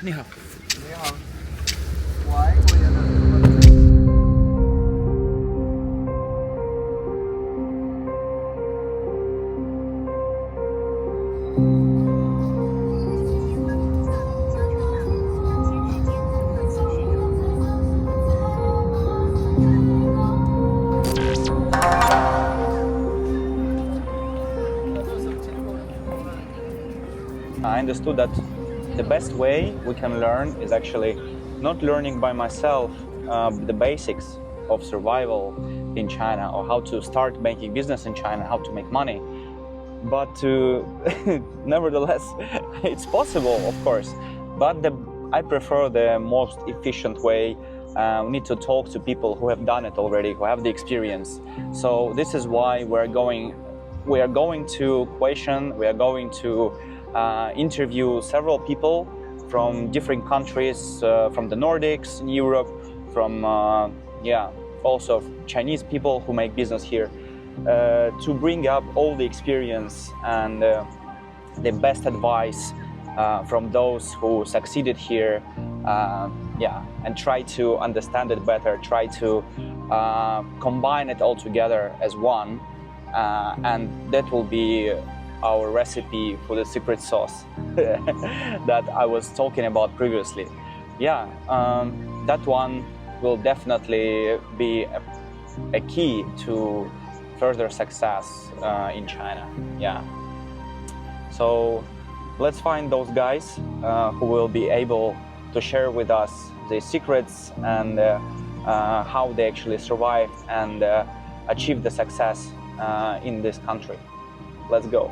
你好。你好，外国人的。I understood that the best way we can learn is actually not learning by myself the basics of survival in China or how to start making business in China, how to make money, but to nevertheless it's possible, of course, but I prefer the most efficient way. We need to talk to people who have done it already, who have the experience. So this is why we are going to question, we are going to interview several people from different countries, from the Nordics in Europe, from also Chinese people who make business here, to bring up all the experience and the best advice from those who succeeded here, and try to understand it better, try to combine it all together as one, and that will be our recipe for the secret sauce that I was talking about previously. That one will definitely be a key to further success in China. So let's find those guys who will be able to share with us the secrets and how they actually survived and achieved the success in this country. Let's go.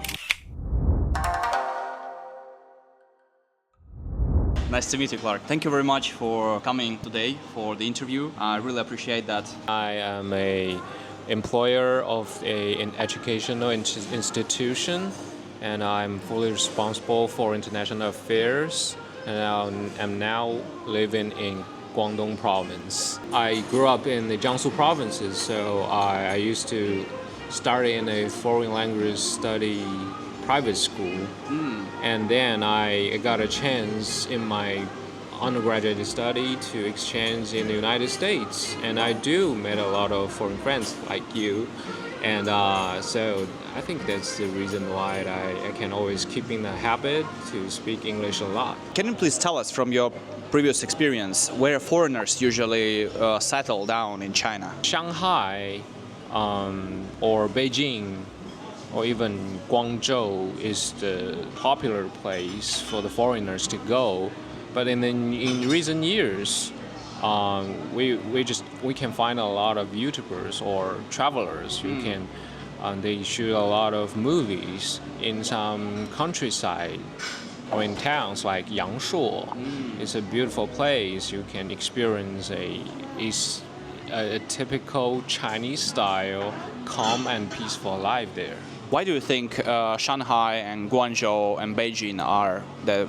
Nice to meet you, Clark. Thank you very much for coming today for the interview. I really appreciate that. I am an employer of an educational institution, and I'm fully responsible for international affairs, and I'm now living in Guangdong province. I grew up in the Jiangsu provinces, so I used to study in a foreign language study private school, and then I got a chance in my undergraduate study to exchange in the United States, and I do meet a lot of foreign friends like you, and so I think that's the reason why I can always keep in the habit to speak English a lot. Can you please tell us from your previous experience where foreigners usually settle down in China? Shanghai or Beijing or even Guangzhou is the popular place for the foreigners to go. But in recent years, we can find a lot of YouTubers or travelers who can they shoot a lot of movies in some countryside or in towns like Yangshuo. It's a beautiful place. You can experience a typical Chinese style, calm and peaceful life there. Why do you think Shanghai and Guangzhou and Beijing are the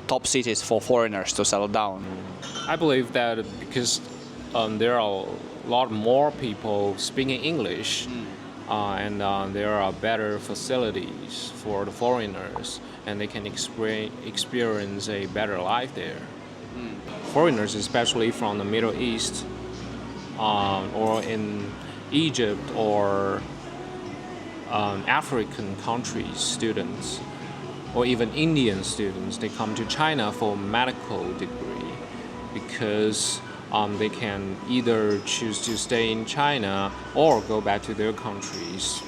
top cities for foreigners to settle down? I believe that because there are a lot more people speaking English, and there are better facilities for the foreigners, and they can experience a better life there. Foreigners, especially from the Middle East, or in Egypt or African countries, students, or even Indian students, they come to China for medical degree because they can either choose to stay in China or go back to their countries.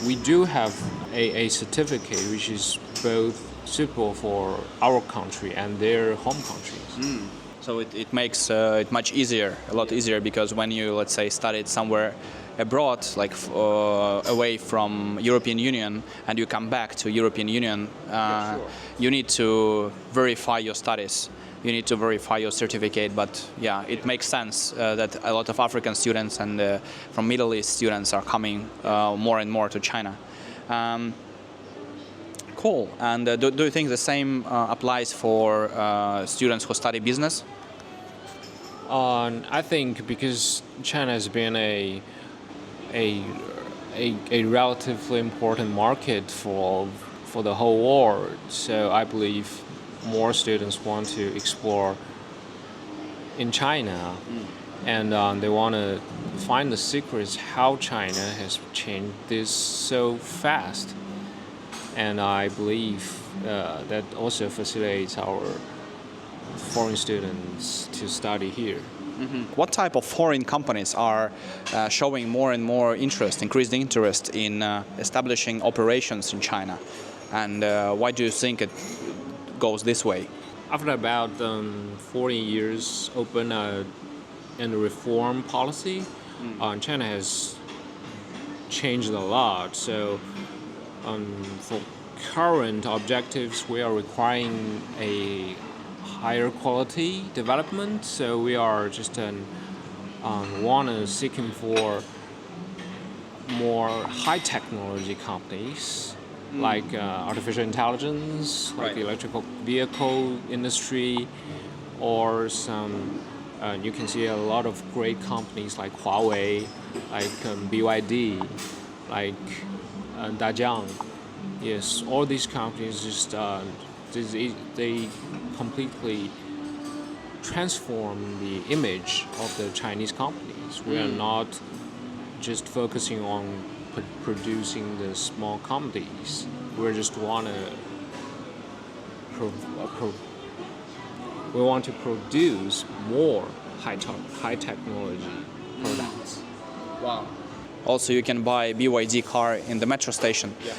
We do have a certificate which is both suitable for our country and their home countries. So it makes it much easier, a lot easier, because when you, let's say, studied somewhere abroad, like away from European Union, and you come back to European Union, you need to verify your studies. You need to verify your certificate, but yeah, it makes sense that a lot of African students and from Middle East students are coming more and more to China. Cool. And do you think the same applies for students who study business? I think because China has been a relatively important market for the whole world, so I believe more students want to explore in China, and they want to find the secrets how China has changed this so fast. And I believe that also facilitates our foreign students to study here. What type of foreign companies are showing more and more interest, increased interest in establishing operations in China? And why do you think it goes this way? After about 40 years open and reform policy, China has changed a lot. So for current objectives, we are requiring a higher quality development. So we are just seeking for more high technology companies like artificial intelligence, like the electrical vehicle industry, or some. You can see a lot of great companies like Huawei, like BYD, like Dajiang. Yes, all these companies just they completely transform the image of the Chinese companies. We are not just focusing on producing the small companies. We just want to we want to produce more high technology products. Wow. Also, you can buy BYD car in the metro station. Yeah.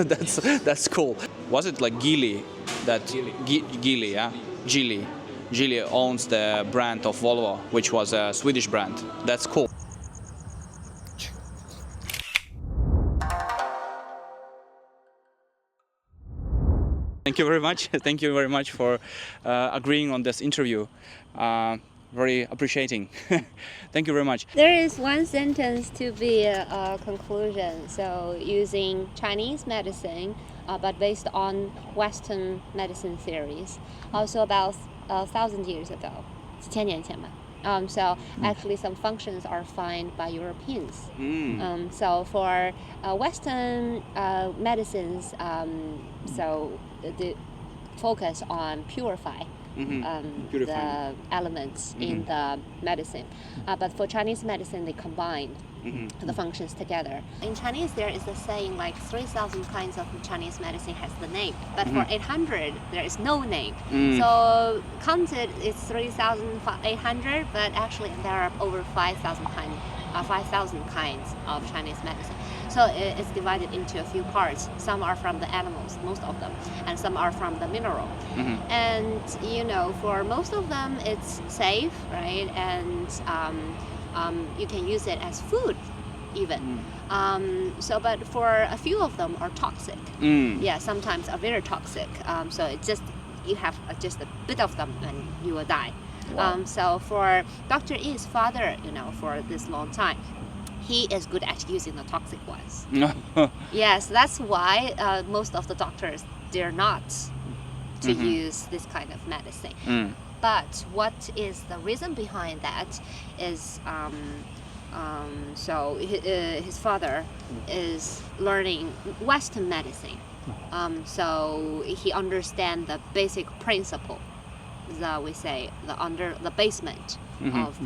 that's cool. Was it like Geely that Geely, yeah? Geely owns the brand of Volvo, which was a Swedish brand. That's cool. Thank you very much. Thank you very much for agreeing on this interview. Very appreciating. Thank you very much. There is one sentence to be a conclusion. So using Chinese medicine, but based on Western medicine theories, also about 1,000 years ago, 1000年前吧. So actually some functions are found by Europeans. So for Western medicines, so the focus on purify the elements in the medicine. But for Chinese medicine, they combine the functions together. In Chinese, there is a saying like 3,000 kinds of Chinese medicine has the name, but for 800, there is no name. So counted, it's 3,800, but actually there are over 5,000 kinds of Chinese medicine. So it's divided into a few parts. Some are from the animals, most of them, and some are from the mineral. And you know, for most of them, it's safe, right? And you can use it as food, even. So, but for a few of them are toxic. Yeah, sometimes are very toxic. So it's just you have just a bit of them and you will die. Wow. So for Dr. Yi's father, you know, for this long time, he is good at using the toxic ones. Yes, that's why most of the doctors dare not to use this kind of medicine. But what is the reason behind that is so his father is learning Western medicine. So he understands the basic principle, we say the basement of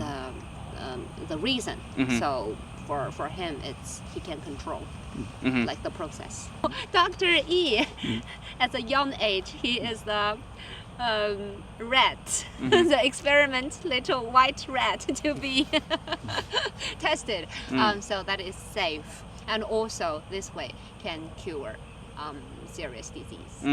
the reason. So for him, he can control like the process. Dr. Yi, at a young age, he is the rat, the experiment little white rat to be tested. So that is safe, and also this way can cure serious disease.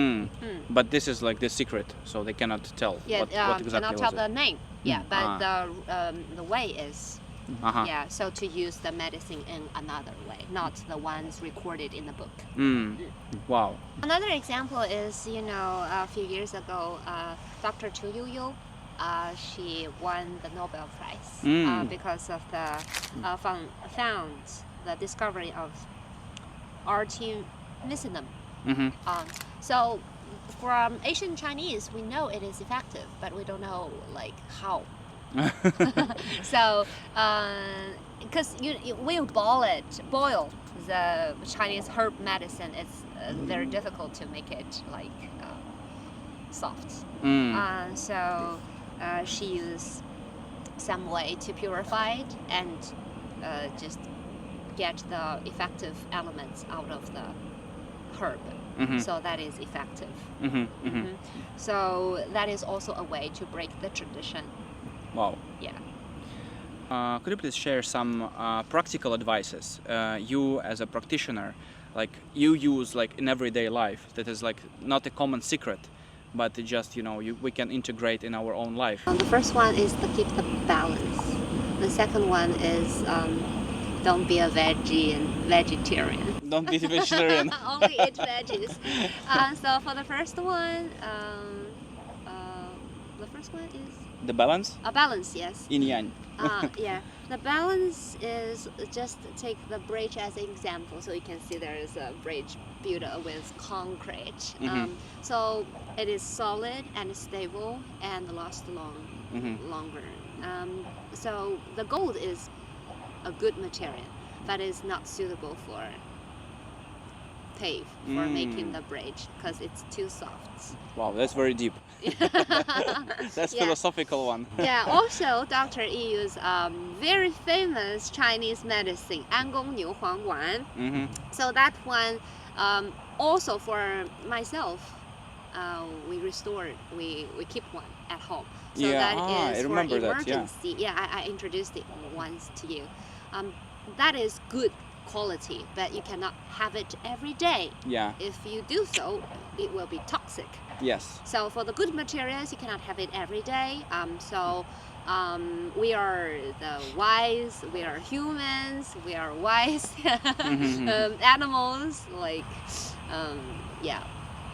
But this is like the secret, so they cannot tell what exactly cannot tell was the it. name. Yeah, but the way is yeah. So to use the medicine in another way, not the ones recorded in the book. Wow. Another example is, you know, a few years ago, Dr. Chu Yu, she won the Nobel Prize because of the found the discovery of artemisinin. So from Asian Chinese, we know it is effective, but we don't know like how. So, because we boil the Chinese herb medicine, it's very difficult to make it like soft. Mm. So she used some way to purify it and just get the effective elements out of the herb. Mhm. So that is effective. Mhm. Mhm. So that is also a way to break the tradition. Wow. Yeah. Could you please share some practical advices you as a practitioner, like you use like in everyday life, that is like not a common secret, but it just we can integrate in our own life? The first one is to keep the balance. The second one is don't be a veggie and vegetarian. Don't be vegetarian. Only eat veggies. So for the first one, is The balance, a balance. Yes. yin yang. Yeah. The balance is just take the bridge as an example. So you can see there is a bridge built with concrete. So it is solid and stable and lasts longer. So the gold is a good material, but it's not suitable for pave for making the bridge because it's too soft. Wow, that's very deep. That's Yeah. philosophical one. Yeah. Also, Dr. Yi used very famous Chinese medicine, Angong Niu Huang Wan. Mm-hmm. So that one, also for myself, we restored. We keep one at home. So Yeah, that I is for remember that, yeah. emergency. Yeah, I introduced it once to you. That is good quality, but you cannot have it every day. Yeah. If you do so, it will be toxic. Yes. So for the good materials, you cannot have it every day. We are the wise. We are humans. We are wise animals. Like,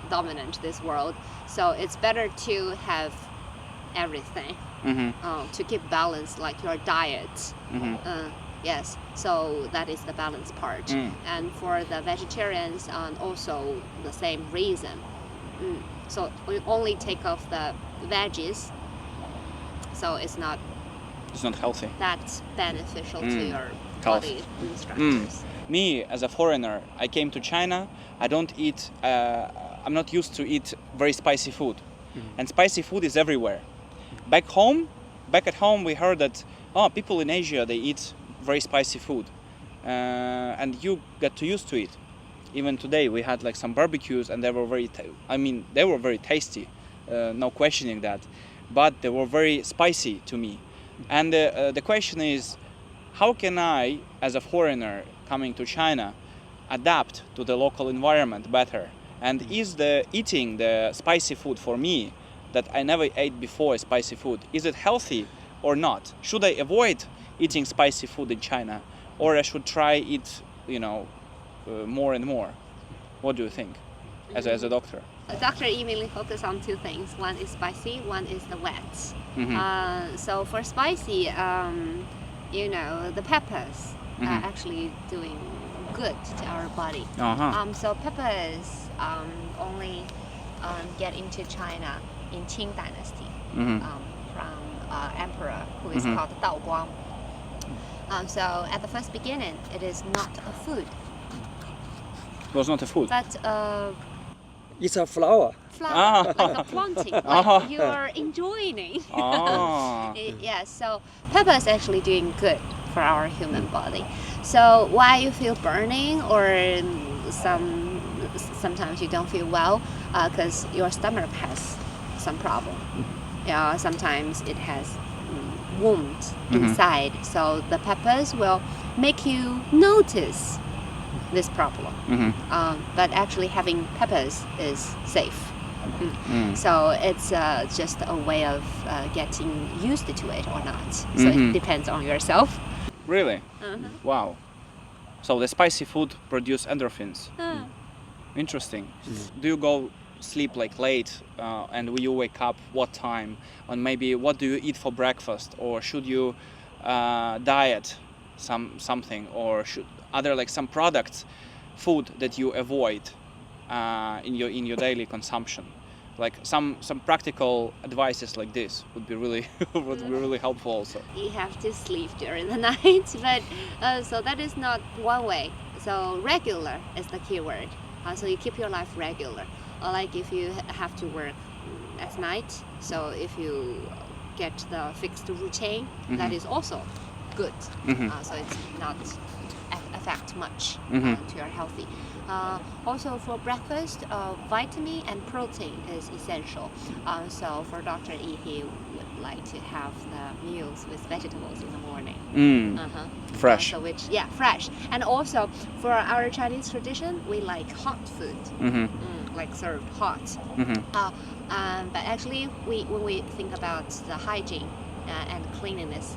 dominant this world. So it's better to have everything to keep balance, like your diet. Yes, so that is the balance part. And for the vegetarians, also the same reason. So we only take off the veggies, so it's not healthy. that beneficial to your Health. body structures. Me as a foreigner, I came to China. I don't eat. I'm not used to eat very spicy food, and spicy food is everywhere. Back at home, we heard that people in Asia, they eat very spicy food, and you get too used to it. Even today, we had like some barbecues, and they were very tasty, no questioning that, but they were very spicy to me. And the question is, how can I, as a foreigner coming to China, adapt to the local environment better? And is eating the spicy food for me, that I never ate before spicy food, is it healthy or not? Should I avoid eating spicy food in China, or I should try it, more and more? What do you think, as a doctor? Dr. Yi mainly focus on two things. One is spicy, one is the wet. So for spicy, the peppers are actually doing good to our body. So peppers only get into China in Qing Dynasty from emperor who is called Dao Guang. So at the first beginning, it is not a food, It was not a food. but It's a flower. flower, like a planting, like you are enjoying it. Yeah, so pepper is actually doing good for our human body. So why you feel burning or sometimes you don't feel well, because your stomach has some problem. Yeah, sometimes it has wound inside. So the peppers will make you notice this problem. But actually having peppers is safe. So it's just a way of getting used to it or not. So it depends on yourself. Really? Wow. So the spicy food produce endorphins. Interesting. Do you go sleep like late, and will you wake up what time? And maybe what do you eat for breakfast? Or should you diet something? Or are there like some products, food that you avoid in your daily consumption? Like some practical advices like this would be really helpful also. You have to sleep during the night, but so that is not one way. So regular is the key word. So you keep your life regular. Or like if you have to work at night. So if you get the fixed routine, that is also good. So it's not affect much to your healthy. Also for breakfast, vitamin and protein is essential. So for Dr. E, he would like to have the meals with vegetables in the morning. Fresh. So fresh. And also for our Chinese tradition, we like hot food, like served hot. But actually, when we think about the hygiene and cleanliness,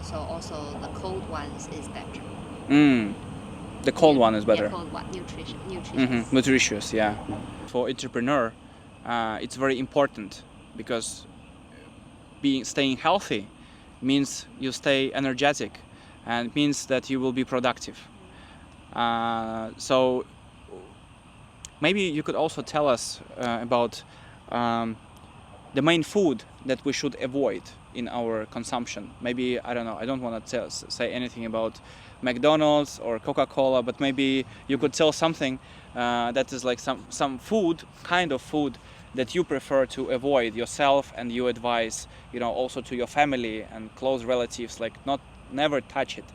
so also the cold ones is better. The cold one is better. Yeah, cold one, nutritious. Nutritious, yeah. For entrepreneur, it's very important because staying healthy means you stay energetic and means that you will be productive. So maybe you could also tell us about the main food that we should avoid in our consumption. Maybe, I don't know, I don't want to say anything about McDonald's or Coca-Cola, but maybe you could tell something that is like some food, kind of food that you prefer to avoid yourself, and you advise, also to your family and close relatives, like never touch it.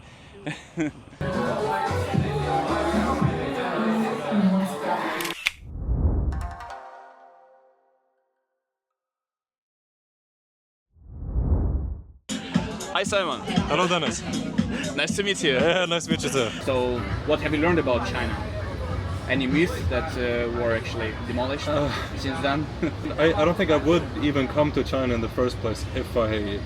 Hi Simon. Hello Dennis. Nice to meet you. Yeah, nice to meet you too. So, what have you learned about China? Any myths that were actually demolished since then? I don't think I would even come to China in the first place if I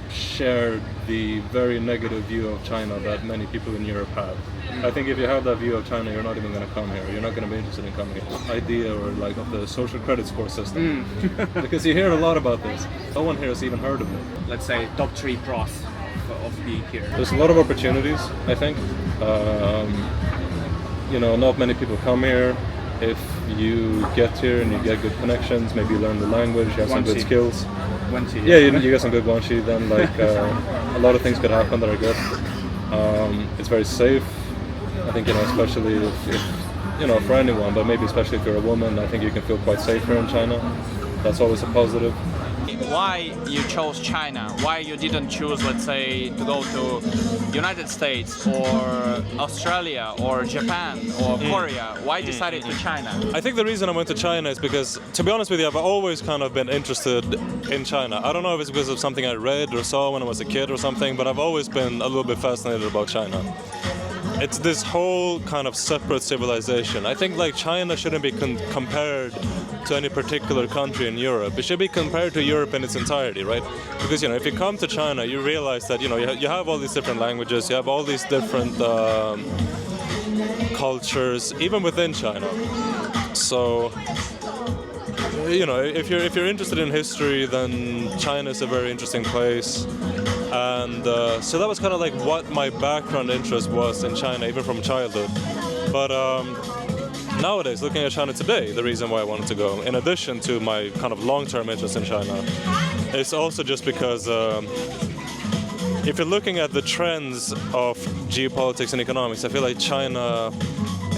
shared the very negative view of China that many people in Europe have. I think if you have that view of China, you're not even going to come here. You're not going to be interested in coming here. Idea or like of the social credit score system. Because you hear a lot about this. No one here has even heard of it. Let's say top 3 pros of being here. There's a lot of opportunities, I think. Not many people come here. If you get here and you get good connections, maybe you learn the language, you have some good skills. Yeah, you get some good guanxi, then a lot of things could happen that are good. It's very safe. I think, especially if for anyone, but maybe especially if you're a woman, I think you can feel quite safe here in China. That's always a positive. Why you chose China? Why you didn't choose, let's say, to go to United States or Australia or Japan or Korea? Why decided to China? I think the reason I went to China is because, to be honest with you, I've always kind of been interested in China. I don't know if it's because of something I read or saw when I was a kid or something, but I've always been a little bit fascinated about China. It's this whole kind of separate civilization. I think like China shouldn't be compared to any particular country in Europe. It should be compared to Europe in its entirety, right? Because if you come to China, you realize that you have all these different languages, you have all these different cultures, even within China. So if you're interested in history, then China is a very interesting place. And so that was kind of like what my background interest was in China, even from childhood. But nowadays, looking at China today, the reason why I wanted to go, in addition to my kind of long-term interest in China, is also just because if you're looking at the trends of geopolitics and economics, I feel like China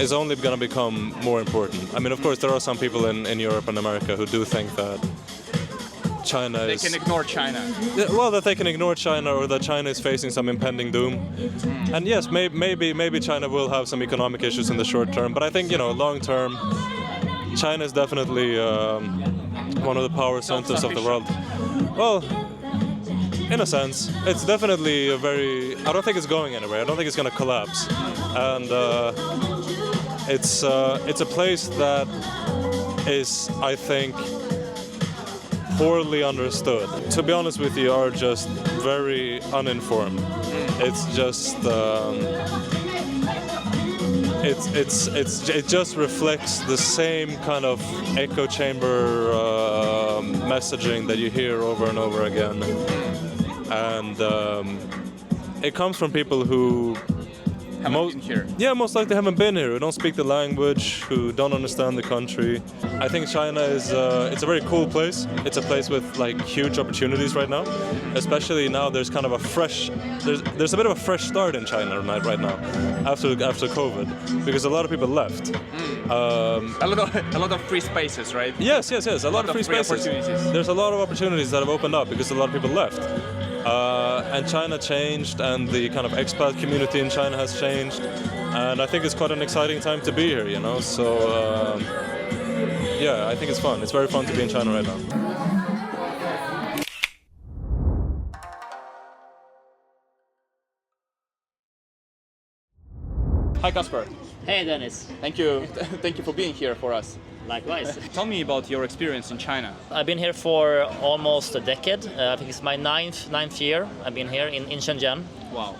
is only going to become more important. I mean, of course, there are some people in Europe and America who do think that China They can ignore China. Well, that they can ignore China, or that China is facing some impending doom. And yes, maybe China will have some economic issues in the short term, but I think long term, China is definitely one of the power centers of the world. Well, in a sense, it's definitely I don't think it's going anywhere. I don't think it's going to collapse, and it's a place that is, I think, poorly understood. To be honest with you, are just very uninformed. It's just it just reflects the same kind of echo chamber messaging that you hear over and over again, and it comes from people who haven't been here. Yeah, most likely haven't been here, who don't speak the language, who don't understand the country. I think China is it's a very cool place. It's a place with like huge opportunities right now. Especially now there's kind of a fresh there's a bit of a fresh start in China right now after COVID, because a lot of people left. A lot of free spaces, right? Yes. A lot of free spaces. Opportunities. There's a lot of opportunities that have opened up because a lot of people left. And China changed, and the kind of expat community in China has changed. And I think it's quite an exciting time to be here, you know. So, yeah, I think it's fun. It's very fun to be in China right now. Hi, Kasper. Hey Dennis, Thank you. Thank you for being here for us. likewise. Tell me about your experience in China. I've been here for almost a decade. I think it's my ninth year. I've been here in Shenzhen. Wow.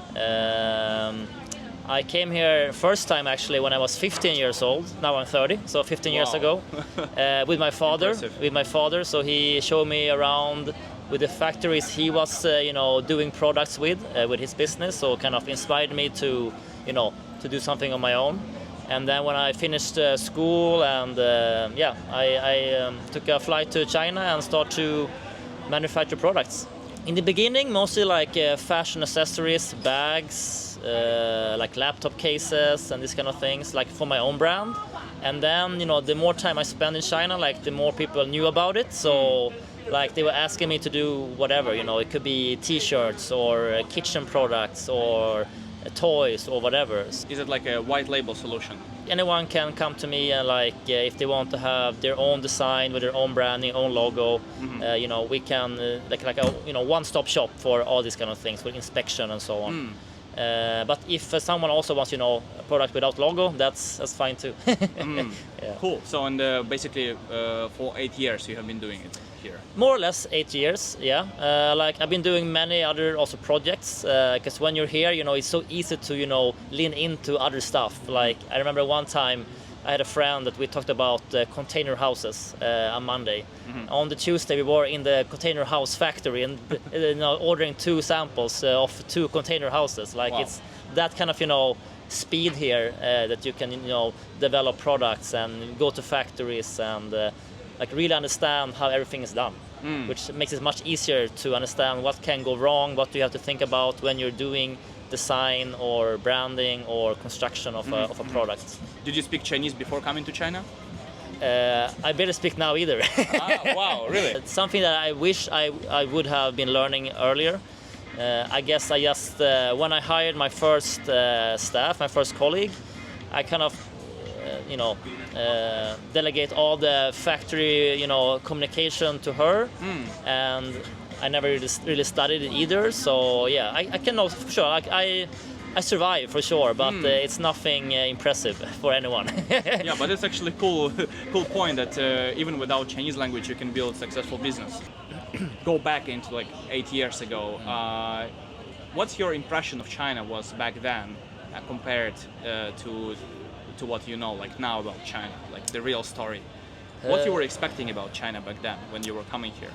I came here first time actually when I was 15 years old. Now I'm 30, so 15 years Wow. ago, with my father. Impressive. With my father, so he showed me around with the factories he was, doing products with his business. So kind of inspired me to, to do something on my own. And then when I finished school, and I took a flight to China and started to manufacture products. In the beginning, mostly like fashion accessories, bags, like laptop cases and these kind of things, like for my own brand. And then, the more time I spent in China, like the more people knew about it. So like they were asking me to do whatever, it could be t-shirts or kitchen products or toys or whatever. Is it like a white label solution? Anyone can come to me and if they want to have their own design with their own branding, own logo, we can like a one-stop shop for all these kind of things with inspection and so on. But if someone also wants a product without logo, that's fine too. Yeah. Cool. So and basically for 8 years you have been doing it here. More or less 8 years, yeah. I've been doing many other also projects, because when you're here, it's so easy to lean into other stuff. Like I remember one time I had a friend that we talked about container houses on Monday. On the Tuesday we were in the container house factory and ordering 2 samples of 2 container houses. Like Wow. It's that kind of speed here that you can develop products and go to factories and really understand how everything is done, which makes it much easier to understand what can go wrong, what you have to think about when you're doing design or branding or construction of a product. Did you speak Chinese before coming to China? I barely speak now either. Wow, really? It's something that I wish I would have been learning earlier. I guess I just, when I hired my first staff, my first colleague, I kind of delegate all the factory, communication to her, and I never really studied it either. So yeah, I can know for sure. I survive for sure, but it's nothing impressive for anyone. Yeah, but it's actually cool point that even without Chinese language you can build successful business. Go back into like 8 years ago. What's your impression of China was back then compared to what you know like now about China, like the real story? What you were expecting about China back then when you were coming here?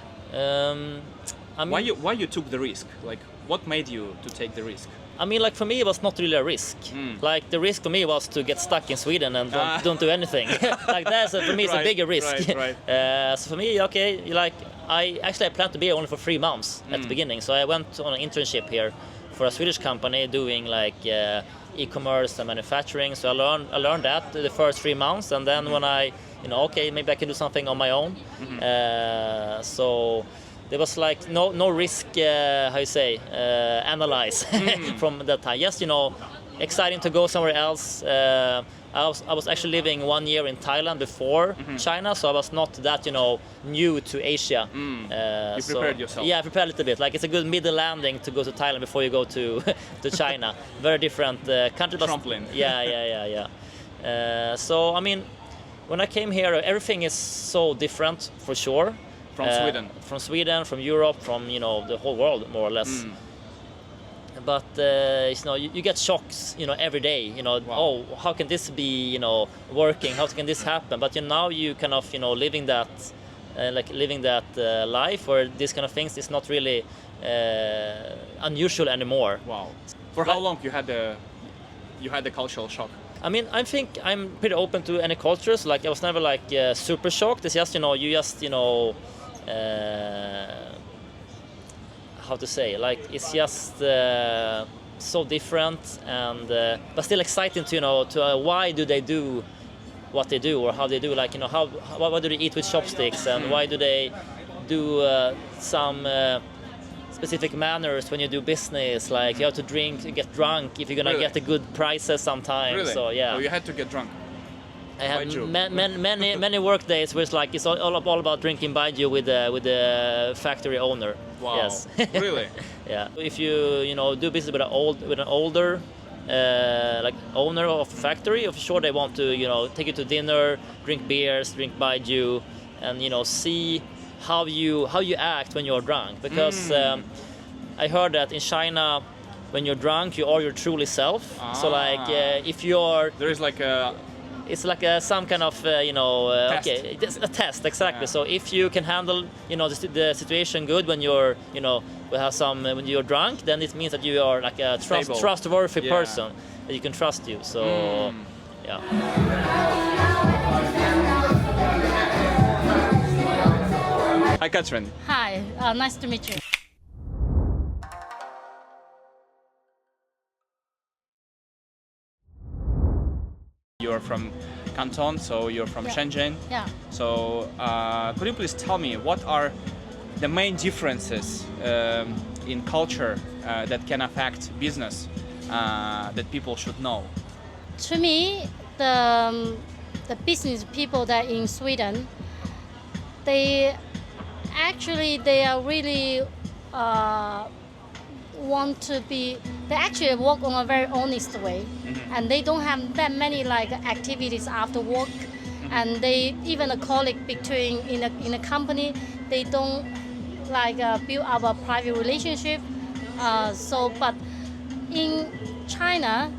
I mean, Why you took the risk? Like what made you to take the risk? I mean, like for me, it was not really a risk. Like the risk for me was to get stuck in Sweden and don't do anything. Like that's for me, it's a bigger risk. Right. So for me, okay, I planned to be here only for 3 months at the beginning. So I went on an internship here for a Swedish company doing e-commerce and manufacturing. So I learned that the first 3 months, and then when I, okay, maybe I can do something on my own. So there was no risk, analyze from that time. Yes, exciting to go somewhere else. I was actually living 1 year in Thailand before China, so I was not that new to Asia. You prepared yourself. Yeah, I prepared a little bit. Like it's a good middle landing to go to Thailand before you go to China. Very different country. Trampoline. Yeah. So I mean, when I came here, everything is so different for sure. From Sweden? From Sweden, from Europe, from the whole world more or less. But you get shocks every day. Wow. Oh, how can this be working? How can this happen? But now you kind of living that life where these kind of things is not really you had the cultural shock? I mean, I think I'm pretty open to any cultures. Like I was never like super shocked. It's just how to say, like it's just so different and but still exciting to why do they do what they do, or how they do, like why do they eat with chopsticks, and why do they do some specific manners when you do business, like you have to get drunk if you're gonna Really? get the good prices sometimes. Really? So yeah. So you had to get drunk? I have Baijiu. many work days where it's like it's all about drinking baijiu with the factory owner. Wow. Yes. Really? Yeah. If you do business with an older like owner of a factory, of sure they want to take you to dinner, drink beers, drink baijiu, and see how you act when you're drunk, because I heard that in China when you're drunk you are your truly self. So like if you're There is like a... it's like some kind of Test. okay, it's a test, exactly. Yeah. So if you can handle the situation good when you're when you're drunk, then it means that you are like a Stable. trustworthy Yeah. person that you can trust you. So yeah. Hi, Katrin. Hi, nice to meet you. You're from Canton, so you're from Yeah. Shenzhen. Yeah. So could you please tell me what are the main differences in culture that can affect business that people should know? To me, the business people that in Sweden, they are really want to be. They actually work on a very honest way, and they don't have that many like activities after work. And they even a colleague between in a company, they don't like build up a private relationship. But in China,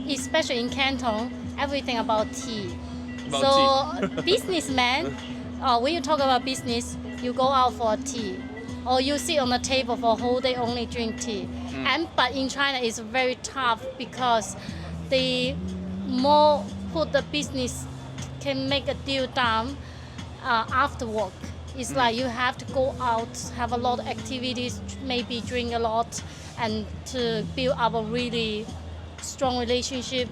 especially in Canton, everything about tea. Businessmen, when you talk about business, you go out for a tea, or you sit on the table for a whole day only drink tea. But in China, it's very tough because they more put the business can make a deal down after work. It's like you have to go out, have a lot of activities, maybe drink a lot, and to build up a really strong relationship.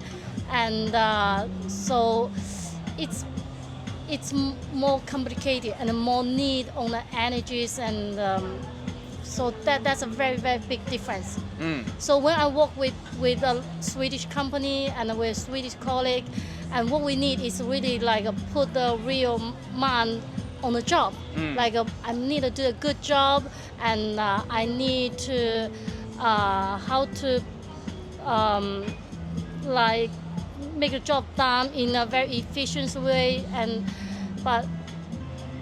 And so it's more complicated and more need on the energies, and so that's a very, very big difference. So when I work with a Swedish company and with a Swedish colleague, and what we need is really like put the real man on the job. Like I need to do a good job, and I need to how to like make the job done in a very efficient way. But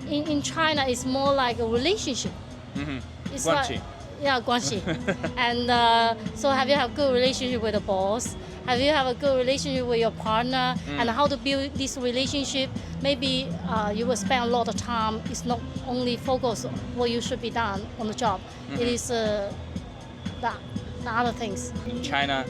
in China, it's more like a relationship. It's Guangxi. Guangxi. And so have you have good relationship with the boss? Have you have a good relationship with your partner? And how to build this relationship? Maybe you will spend a lot of time. It's not only focus on what you should be done on the job. It is the other things. In China,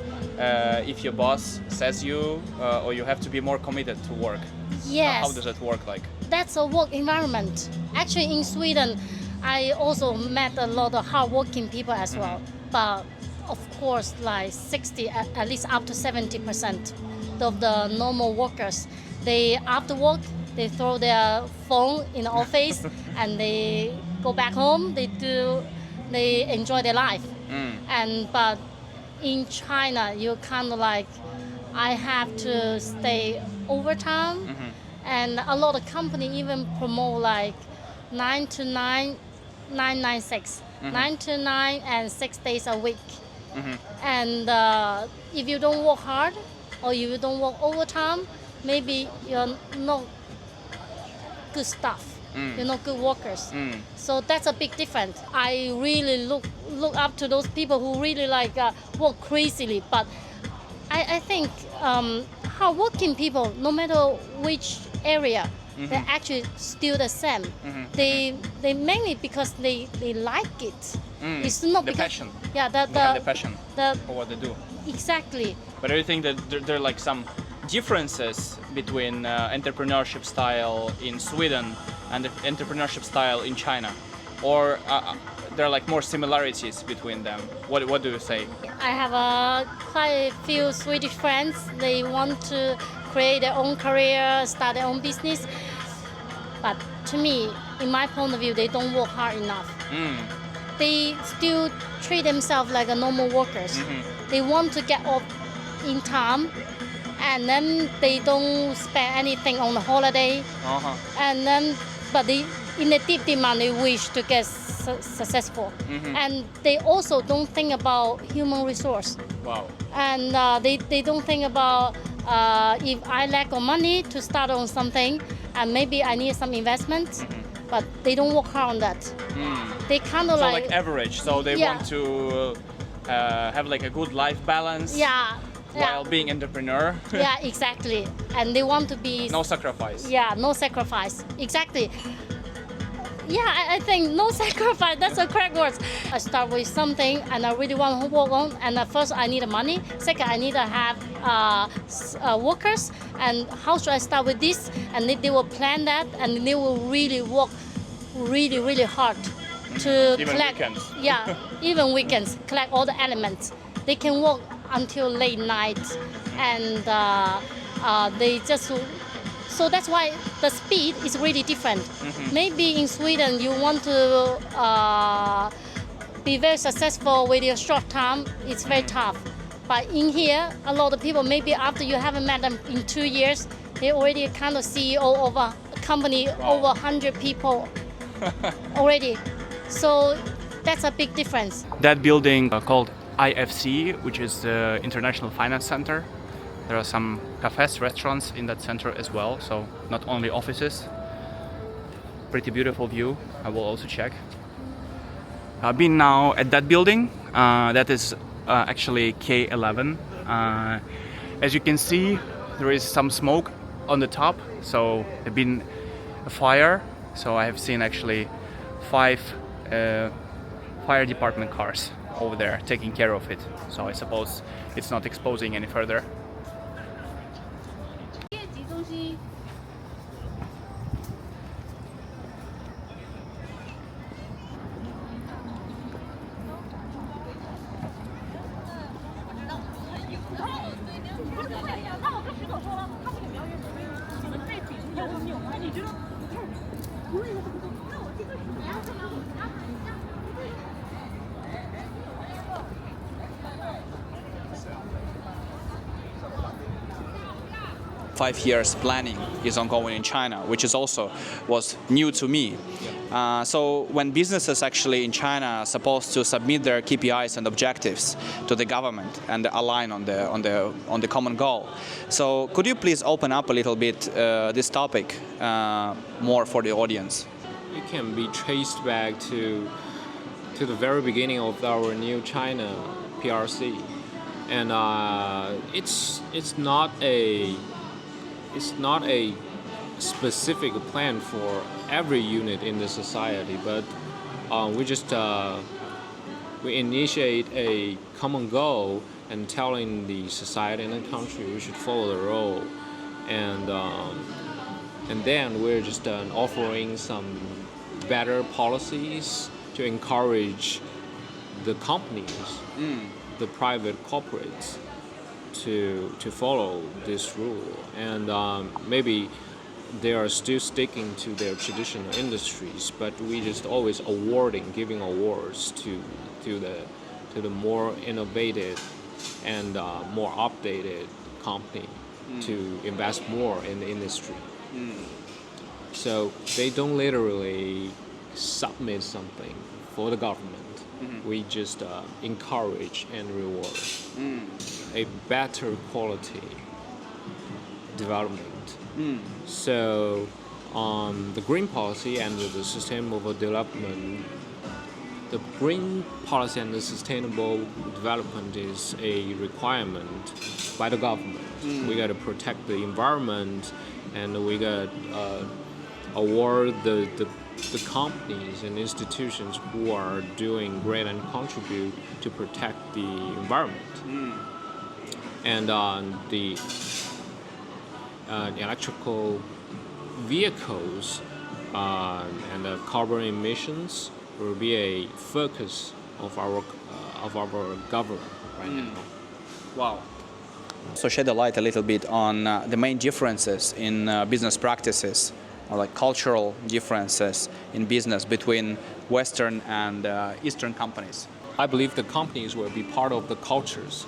if your boss says you, or you have to be more committed to work. Yes. How does it work like? That's a work environment. Actually, in Sweden, I also met a lot of hardworking people as well. But of course, like 60, at least up to 70% of the normal workers, they after work, they throw their phone in the office and they go back home. They enjoy their life. But in China, you kind of like, I have to stay overtime, and a lot of company even promote like 9 to 9, 996, 9 to 9 and 6 days a week. And if you don't work hard or you don't work overtime, maybe you're not good staff. You're not good workers. So that's a big difference. I really look up to those people who really like work crazily. But I think hardworking people, no matter which area, they're actually still the same. They mainly because they like it. It's not The because passion. yeah They have the passion the for what they do. Exactly. But do you think that there are like some differences between entrepreneurship style in Sweden and the entrepreneurship style in China, or there are like more similarities between them? What do you say? I have quite a few Swedish friends. They want to create their own career, start their own business. But to me, in my point of view, they don't work hard enough. They still treat themselves like a normal workers. They want to get off in time, and then they don't spend anything on the holiday. And then, but they, in the deep demand, they wish to get successful. And they also don't think about human resource. Wow. And they don't think about if I lack of money to start on something, and maybe I need some investments, but they don't work hard on that. They kind of So like average. So they want to have like a good life balance. While being entrepreneur. Yeah, exactly. And they want to be no sacrifice. Yeah, no sacrifice. Exactly. Yeah, I think no sacrifice, that's a correct word. I start with something and I really want to work on, and first I need the money. Second, I need to have workers, and how should I start with this? And they will plan that, and they will really work really hard to even collect. Weekends. Yeah, even weekends, collect all the elements. They can work until late night, and they just. So that's why the speed is really different. Maybe in Sweden you want to be very successful with your short time, it's very tough. But in here, a lot of people, maybe after you haven't met them in 2 years, they already kind of CEO of a company, over 100 people already. So that's a big difference. That building called IFC, which is the International Finance Center. There are some cafes, restaurants in that center as well, so not only offices. Pretty beautiful view, I will also check. I've been now at that building, that is actually K11. As you can see, there is some smoke on the top, so there's been a fire. So I have seen actually 5 fire department cars over there taking care of it. So I suppose it's not exposing any further. Five years planning is ongoing in China, which is also was new to me. So when businesses actually in China are supposed to submit their KPIs and objectives to the government and align on the common goal. So could you please open up a little bit this topic more for the audience? It can be traced back to the very beginning of our new China PRC, and it's not a specific plan for every unit in the society, but we initiate a common goal and telling the society and the country we should follow the role, and then we're just offering some better policies to encourage the companies, the private corporates, to follow this rule, and maybe they are still sticking to their traditional industries, but we just always giving awards to the more innovative and more updated company to invest more in the industry. So they don't literally submit something for the government. We just encourage and reward a better quality development. So the green policy and the sustainable development, the green policy and the sustainable development is a requirement by the government. We got to protect the environment, and we got award the companies and institutions who are doing great and contribute to protect the environment. and the electrical vehicles and the carbon emissions will be a focus of our government right now. Wow. So shed a light a little bit on the main differences in business practices, or like cultural differences in business between Western and Eastern companies. I believe the companies will be part of the cultures.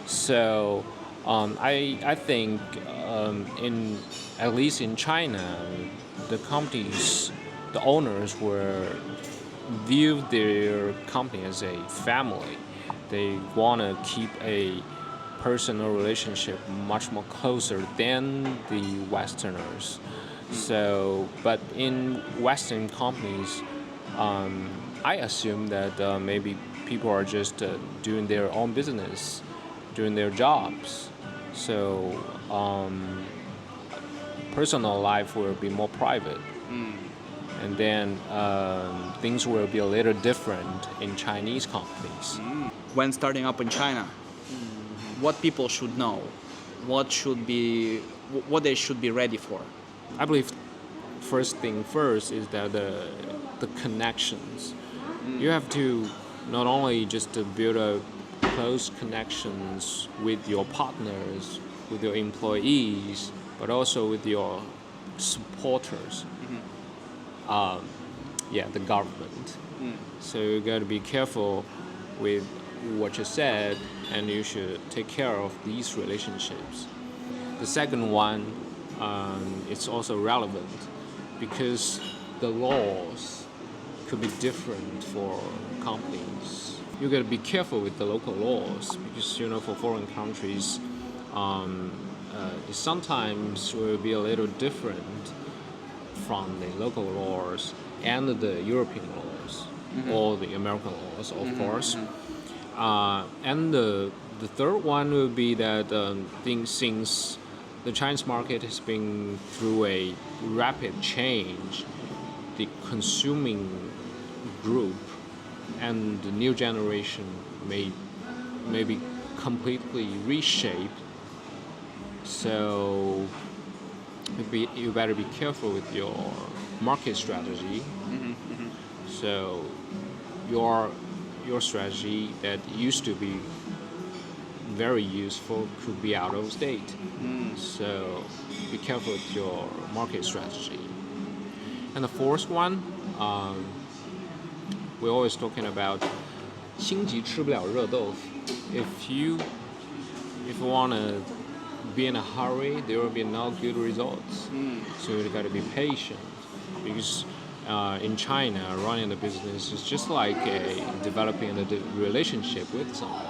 So I think at least in China, the companies, the owners will view their company as a family. They want to keep a personal relationship much more closer than the Westerners. So, but in Western companies, I assume that maybe people are just doing their own business, doing their jobs. So, personal life will be more private. And then things will be a little different in Chinese companies. When starting up in China, what people should know, what they should be ready for. I believe first thing first is that the connections. You have to not only just to build a close connections with your partners, with your employees, but also with your supporters. The government. So you got to be careful with what you said, and you should take care of these relationships. The second one, it's also relevant because the laws could be different for companies. You got to be careful with the local laws because for foreign countries, it sometimes will be a little different from the local laws and the European laws or the American laws, of course. And the third one would be that since the Chinese market has been through a rapid change, the consuming group and the new generation may be completely reshaped. So you better be careful with your market strategy. So your strategy that used to be very useful could be out of date. So be careful with your market strategy. And the fourth one, we're always talking about 心急吃不了热豆腐. If you want to be in a hurry, there will be no good results. So you got to be patient because in China, running the business is just like developing a relationship with someone.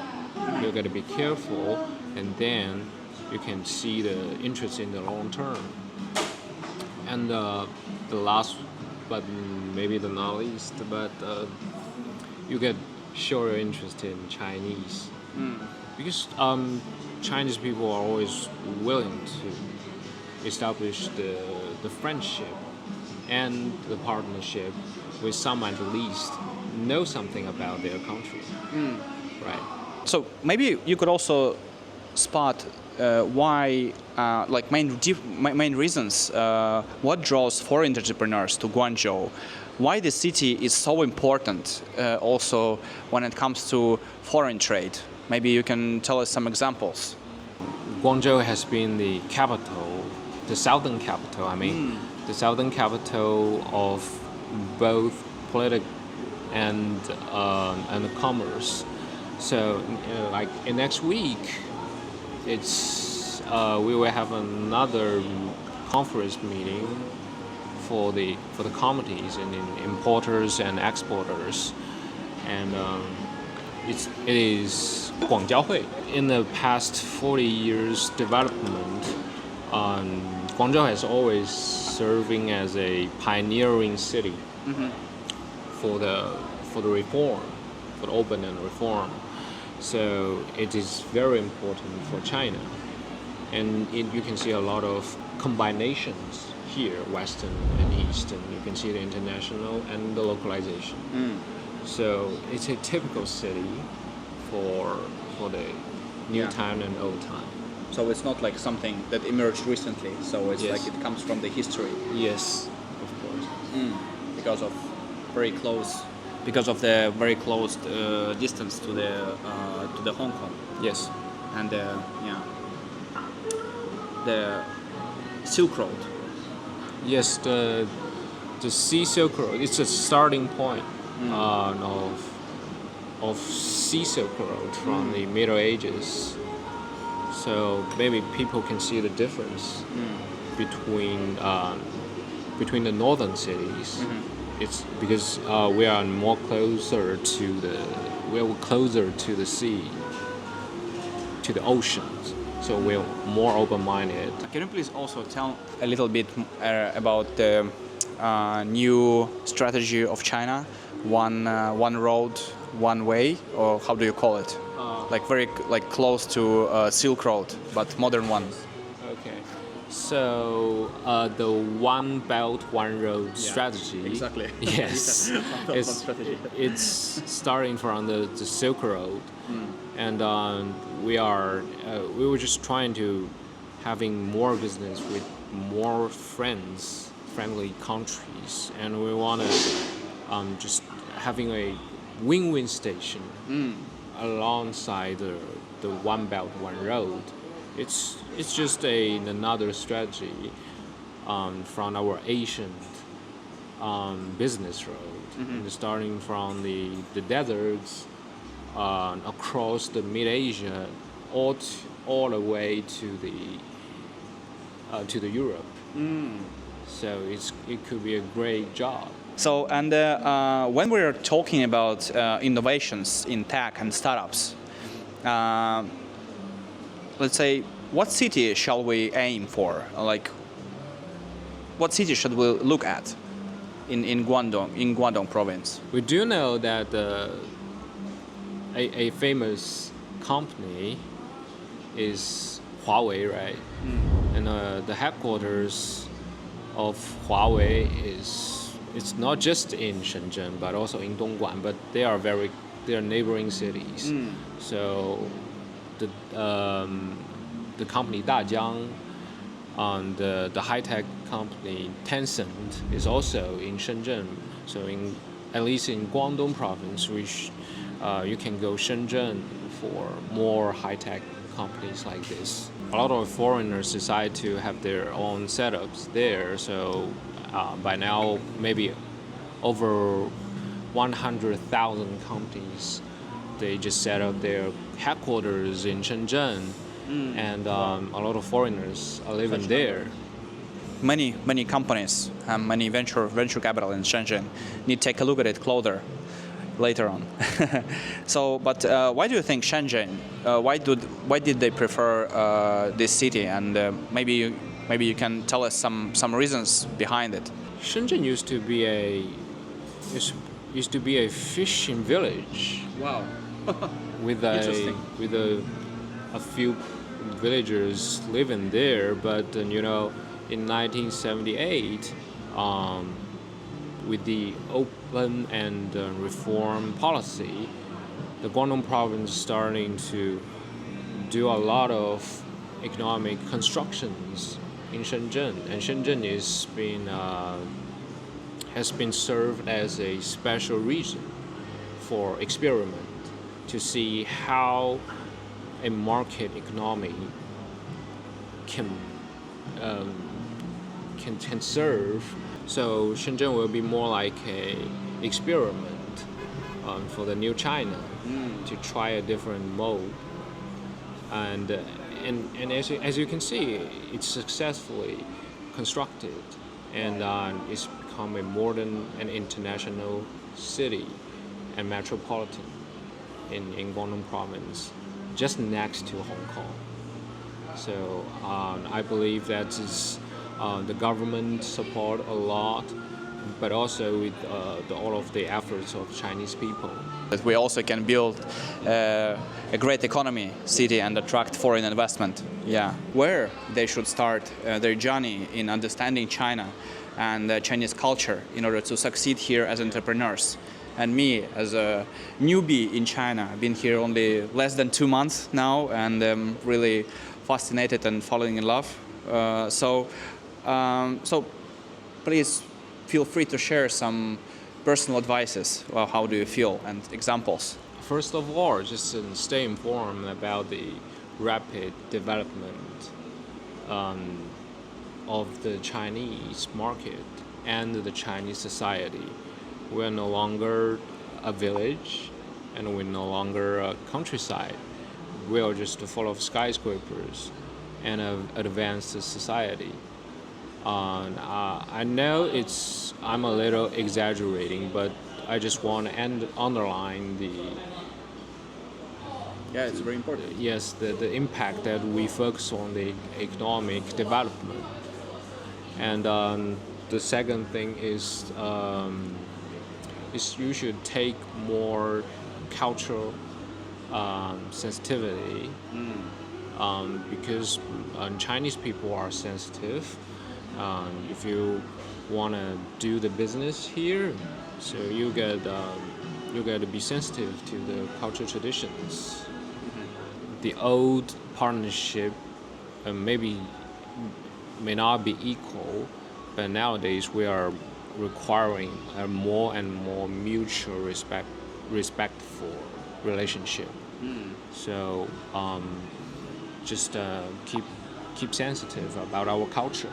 You got to be careful, and then you can see the interest in the long term. And the last, but maybe the not least, but you get show your interest in Chinese because Chinese people are always willing to establish the friendship and the partnership with someone at least know something about their country. Right. So maybe you could also spot why, like main reasons, what draws foreign entrepreneurs to Guangzhou, why the city is so important also when it comes to foreign trade. Maybe you can tell us some examples. Guangzhou has been the capital, the southern capital, the southern capital of both politics and commerce. So, like in next week, we will have another conference meeting for the committees and importers and exporters, and it is Guangzhou. In the past 40 years development, Guangzhou has always serving as a pioneering city for the reform, for the open and reform. So it is very important for China, and you can see a lot of combinations here, Western and Eastern. You can see the international and the localization. So it's a typical city for the new Yeah. time and old time. So it's not like something that emerged recently. So it's Yes. like it comes from the history Yes, of course. because of the very close distance to the Hong Kong Yes. and the Silk Road. Yes, the Sea Silk Road. It's a starting point of Sea Silk Road from the Middle Ages. So maybe people can see the difference between the northern cities. It's because we're closer to the sea, to the oceans. So we're more open-minded. Can you please also tell a little bit about the new strategy of China, one road, one way, or how do you call it? Like very close to Silk Road, but modern one. Okay, so the One Belt, One Road strategy. Exactly. Yes, it's starting from the Silk Road, and we were just trying to having more business with more friendly countries, and we want to just having a win-win station alongside the One Belt, One Road. It's just another strategy from our Asian business road, and starting from the deserts across the Mid-Asia, all the way to the Europe. So it could be a great job. So, and when we're talking about innovations in tech and startups, let's say, what city shall we aim for? Like, what city should we look at in Guangdong province? We do know that a famous company is Huawei, right? And the headquarters of Huawei it's not just in Shenzhen but also in Dongguan, but they are neighboring cities. So the company Dajiang and the high-tech company Tencent is also in Shenzhen. So at least in Guangdong province, you can go Shenzhen for more high-tech companies like this. A lot of foreigners decide to have their own setups there. So by now, maybe over 100,000 companies, they just set up their headquarters in Shenzhen, and a lot of foreigners are living there. Many companies and many venture capital in Shenzhen. Need to take a look at it closer later on. So, but why do you think Shenzhen? Why did they prefer this city? And maybe you can tell us some reasons behind it. Shenzhen used to be a fishing village. Wow. with a few villagers living there, but in 1978, with the open and reform policy, the Guangdong province starting to do a lot of economic constructions in Shenzhen, and Shenzhen has been served as a special region for experiment to see how a market economy can serve. So Shenzhen will be more like a experiment for the new China to try a different mode. And as you can see, it's successfully constructed, and it's become a modern and international city and metropolitan in Guangdong province, just next to Hong Kong. So I believe that is the government support a lot, but also with all of the efforts of Chinese people. That we also can build a great economy city and attract foreign investment. Yeah. Where they should start their journey in understanding China and Chinese culture in order to succeed here as entrepreneurs. And me, as a newbie in China, I've been here only less than 2 months now, and I'm really fascinated and falling in love. So please feel free to share some personal advices. Well, how do you feel, and examples? First of all, just stay informed about the rapid development of the Chinese market and the Chinese society. We're no longer a village, and we're no longer a countryside. We are just full of skyscrapers and an advanced society. I know I'm a little exaggerating, but I just want to underline Yeah, it's very important. yes, the impact that we focus on the economic development. And the second thing is you should take more cultural sensitivity because Chinese people are sensitive. If you want to do the business here, so you got to be sensitive to the cultural traditions. The old partnership may not be equal, but nowadays we are requiring a more and more mutual respectful relationship. So just keep sensitive about our culture.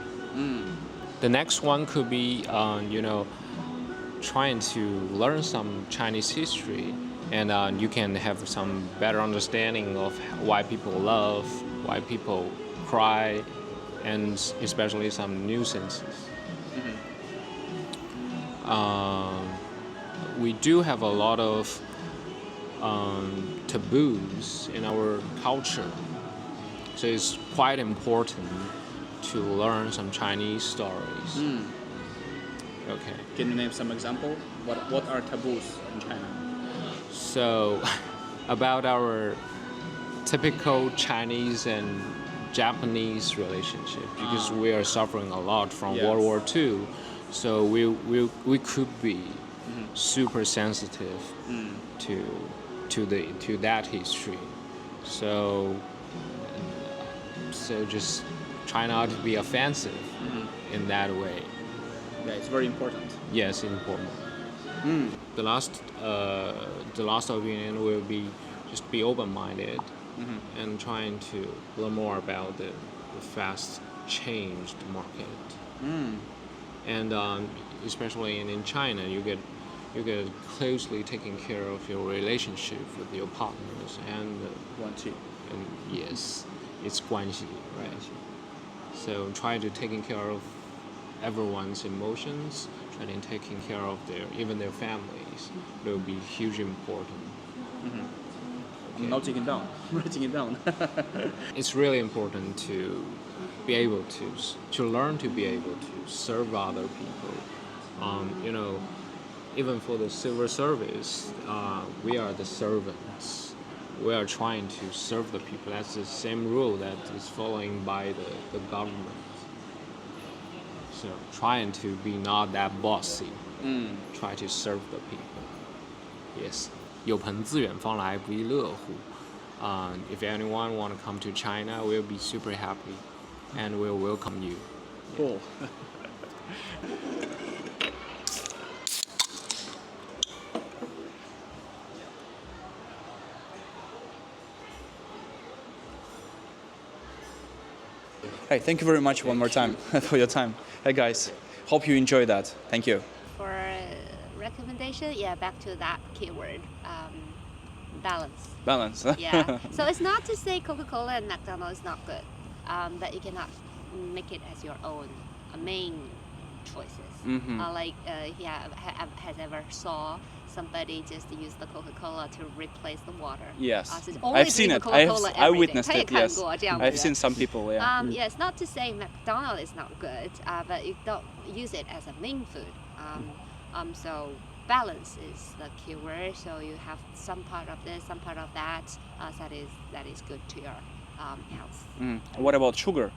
The next one could be trying to learn some Chinese history, and you can have some better understanding of why people love, why people cry, and especially some nuisances. We do have a lot of taboos in our culture, so it's quite important to learn some Chinese stories. Okay. Can you name some example? What are taboos in China? So, about our typical Chinese and Japanese relationship, because we are suffering a lot from Yes. World War II, so we could be super sensitive to that history. So just try not to be offensive in that way. Yeah, it's very important. Yes, important. The last opinion will be just be open-minded and trying to learn more about the fast changed market. And especially in China, you get closely taking care of your relationship with your partners and yes, it's 关系, right? So try to taking care of everyone's emotions, trying to taking care of even their families. It will be hugely important. Okay. Not taking down, writing it down. It's really important to be able to learn to be able to serve other people. Even for the civil service, we are the servants. We are trying to serve the people. That's the same rule that is following by the government. So trying to be not that bossy. Try to serve the people. Yes. 有朋自远方来，不亦乐乎. If anyone want to come to China, we'll be super happy, and we'll welcome you. Cool. Hey, thank you very much one more time for your time. Hey guys, hope you enjoy that. Thank you. For recommendation, back to that keyword, balance. Balance. Yeah. So it's not to say Coca-Cola and McDonald's is not good, but you cannot make it as your own main choices. If you has ever saw somebody just use the Coca-Cola to replace the water. Yes. So it's only I've seen it. Coca-Cola I everything. witnessed it. Yes. 他也看过这样子。 I've seen some people. Yeah. Yes, not to say McDonald's is not good, but you don't use it as a main food. So balance is the key word. So you have some part of this, some part of that. That is good to your health. What about sugar?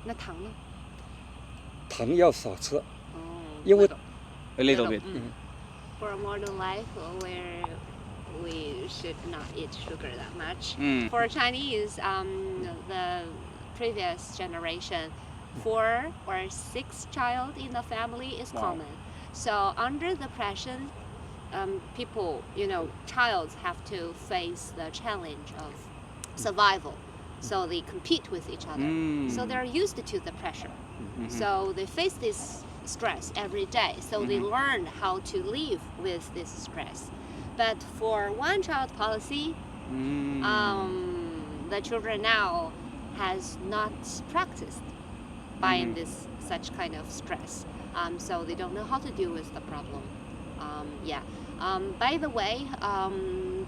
那糖呢？糖要少吃，哦，因为 A little bit. for a modern life where we should not eat sugar that much. For Chinese, the previous generation, 4 or 6 child in the family is common. So under the pressure, people, child have to face the challenge of survival. So they compete with each other. So they're used to the pressure. So they face this stress every day. So they learn how to live with this stress. But for one-child policy, the children now has not practiced buying this such kind of stress. So they don't know how to deal with the problem. By the way,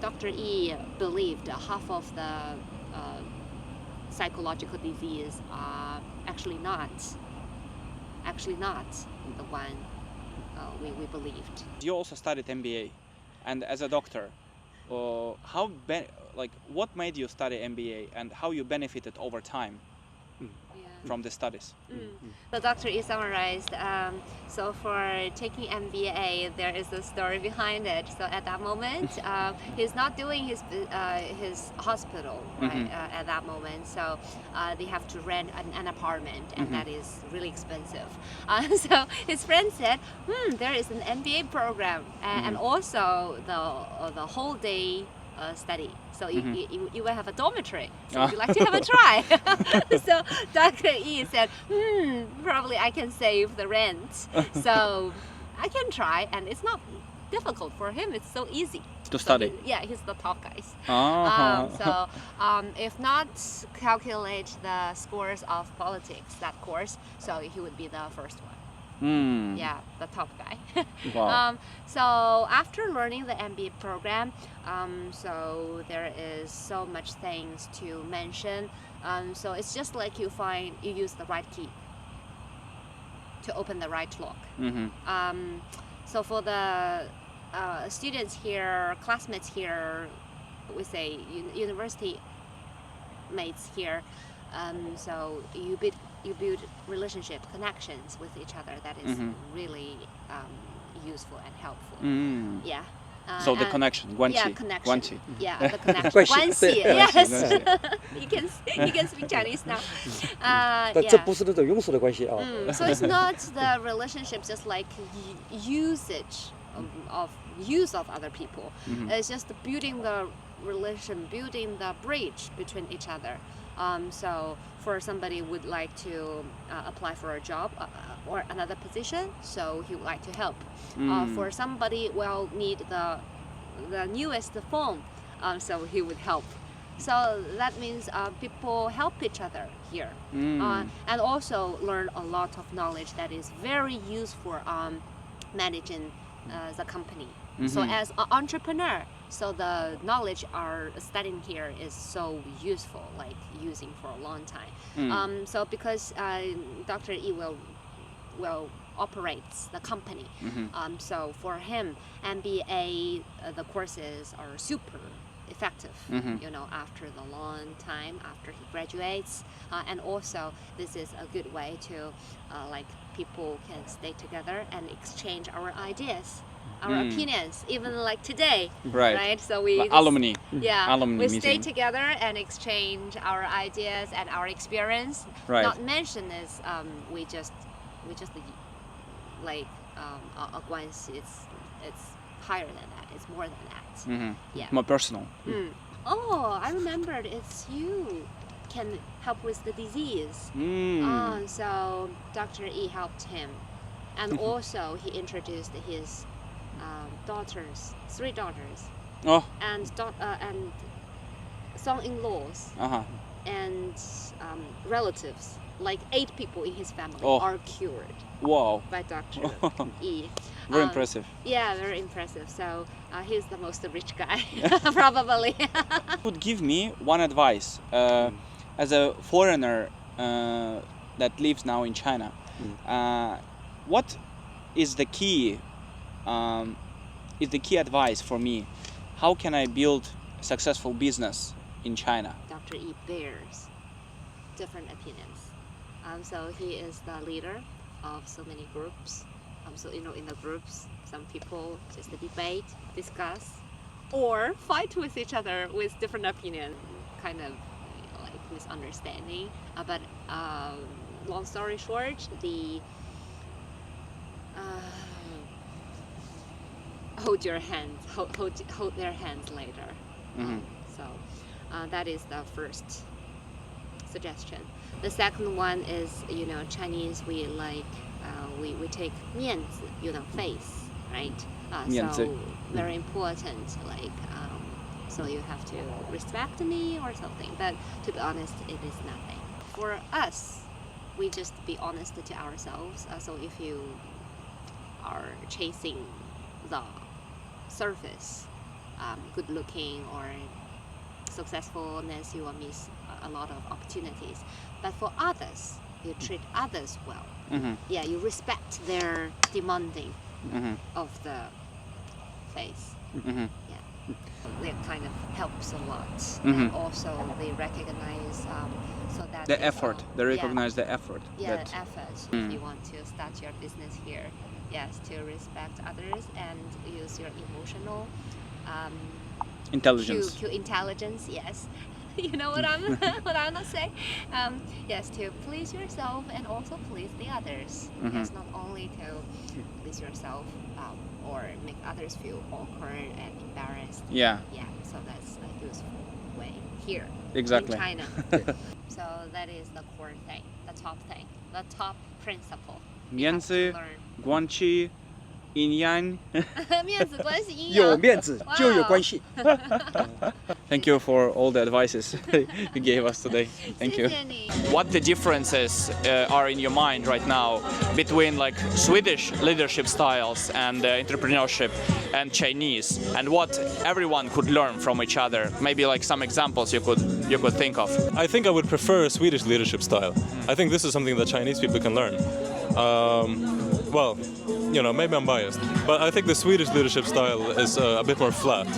Dr. E believed half of the psychological disease are actually not the one we believed. You also studied MBA, and as a doctor, what made you study MBA, and how you benefited over time from the studies? The Dr. E summarized. So for taking MBA, there is a story behind it. So at that moment, he's not doing his hospital right, at that moment. So they have to rent an apartment, and that is really expensive. So his friend said, there is an MBA program, and also the whole day study. So you will have a dormitory. So would you like to have a try? So Dr. E said, probably I can save the rent. So I can try, and it's not difficult for him. It's so easy to study. He's the top guys. If not calculate the scores of politics, that course, so he would be the first one. Yeah, the top guy. Wow. So after learning the MBA program, so there is so much things to mention. So it's just like you use the right key to open the right lock. So for the students here, classmates here, we say university mates here, so you build relationship connections with each other. That is really useful and helpful. Yeah. So the connection, guanxi. Yeah, connection. Guanxi. Yeah, the connection. 关系。 Guanxi. Yes. you can speak Chinese now. 但这不是那种庸俗的关系啊。 So it's not the relationship just like usage of use of other people. It's just building the relation, building the bridge between each other. So for somebody would like to apply for a job or another position, so he would like to help. For somebody will need the newest phone, so he would help. So that means people help each other here, and also learn a lot of knowledge that is very useful managing the company. So as an entrepreneur, so the knowledge are studying here is so useful, like using for a long time. So because Dr. E will operates the company, so for him, MBA the courses are super effective. After the long time after he graduates, and also this is a good way to like people can stay together and exchange our ideas. Our opinions, even like today, right? So we like alumni, we meeting. stay together and exchange our ideas and our experience. Right. Not mention is we just like a guanxi. It's higher than that. It's more than that. Yeah. More personal. Oh, I remembered. It's you can help with the disease. So Dr. E helped him, and also he introduced his daughters, 3 daughters, and son-in-laws, and relatives, like 8 people in his family are cured. Wow. By Dr. E. Very impressive. Yeah, very impressive. So he's the most rich guy, probably. Would give me one advice as a foreigner that lives now in China. What is the key? Is the key advice for me? How can I build a successful business in China? Dr. E bears different opinions. So he is the leader of so many groups So in the groups, some people just debate, discuss, or fight with each other with different opinion, kind of like misunderstanding. But long story short, hold your hands, hold their hands later. So that is the first suggestion. The second one is, Chinese, we like we take 面子, face, right? 面子. So very important, like so you have to respect me or something. But to be honest, it is nothing. For us, we just be honest to ourselves. So if you are chasing the surface, good looking or successfulness, you will miss a lot of opportunities. But for others, you treat others well. Yeah, you respect their demanding of the face. Yeah, that kind of helps a lot. And also they recognize so that The effort. They recognize the effort. Yeah, effort. If you want to start your business here, yes, to respect others and use your emotional Intelligence. to intelligence. Yes, you know what I'm not saying. Yes, to please yourself and also please the others. Yes, not only to please yourself or make others feel awkward and embarrassed. Yeah. Yeah, so that's a useful way here Exactly. in China. So that is the core thing, the top principle. 面子, guanqi, yin yang. 面子关系阴阳。有面子就有关系。 Thank you for all the advices you gave us today. Thank you. 谢谢你。 What the differences are in your mind right now between like Swedish leadership styles and entrepreneurship and Chinese, and what everyone could learn from each other? Maybe like some examples you could think of. I think I would prefer a Swedish leadership style. I think this is something that Chinese people can learn. Well, maybe I'm biased, but I think the Swedish leadership style is a bit more flat.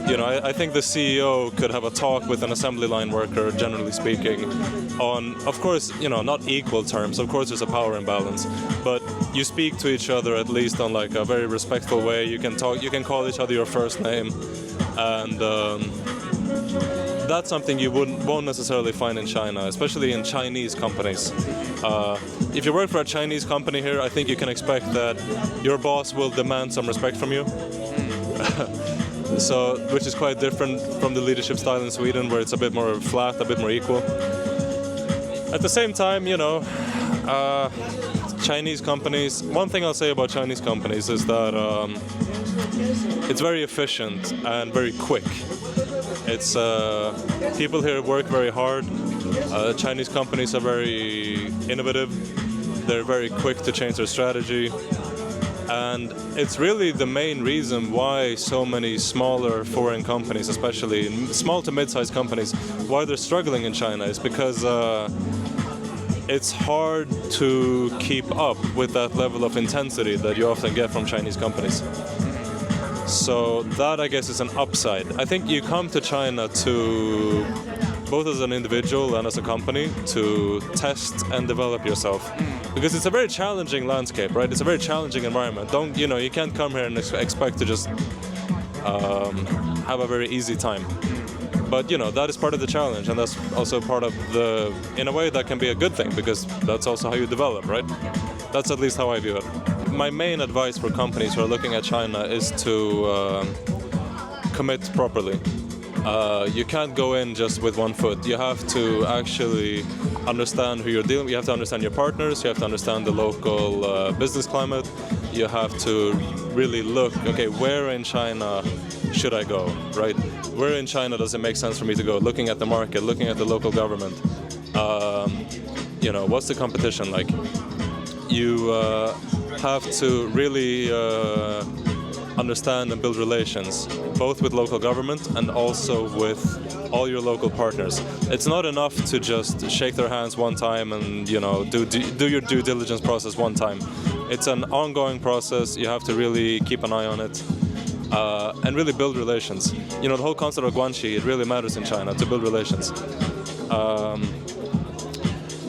I think the CEO could have a talk with an assembly line worker, generally speaking, on, of course, not equal terms. Of course, there's a power imbalance, but you speak to each other at least on like a very respectful way. You can talk, you can call each other your first name, and that's something you won't necessarily find in China, especially in Chinese companies. If you work for a Chinese company here, I think you can expect that your boss will demand some respect from you. So, which is quite different from the leadership style in Sweden, where it's a bit more flat, a bit more equal. At the same time, Chinese companies, one thing I'll say about Chinese companies is that it's very efficient and very quick. It's people here work very hard. Chinese companies are very innovative. They're very quick to change their strategy. And it's really the main reason why so many smaller foreign companies, especially small to mid-sized companies, why they're struggling in China is because it's hard to keep up with that level of intensity that you often get from Chinese companies. So that, I guess, is an upside. I think you come to China to, both as an individual and as a company, to test and develop yourself. Because it's a very challenging landscape, right? It's a very challenging environment. You can't come here and expect to just have a very easy time. But, that is part of the challenge, and that's also part of in a way, that can be a good thing, because that's also how you develop, right? That's at least how I view it. My main advice for companies who are looking at China is to commit properly. You can't go in just with one foot. You have to actually understand who you're dealing with. You have to understand your partners. You have to understand the local business climate. You have to really look, okay, where in China should I go, right? Where in China does it make sense for me to go? Looking at the market, looking at the local government. What's the competition like? You have to really understand and build relations, both with local government and also with all your local partners. It's not enough to just shake their hands one time and do your due diligence process one time. It's an ongoing process. You have to really keep an eye on it and really build relations. The whole concept of guanxi, it really matters in China, to build relations.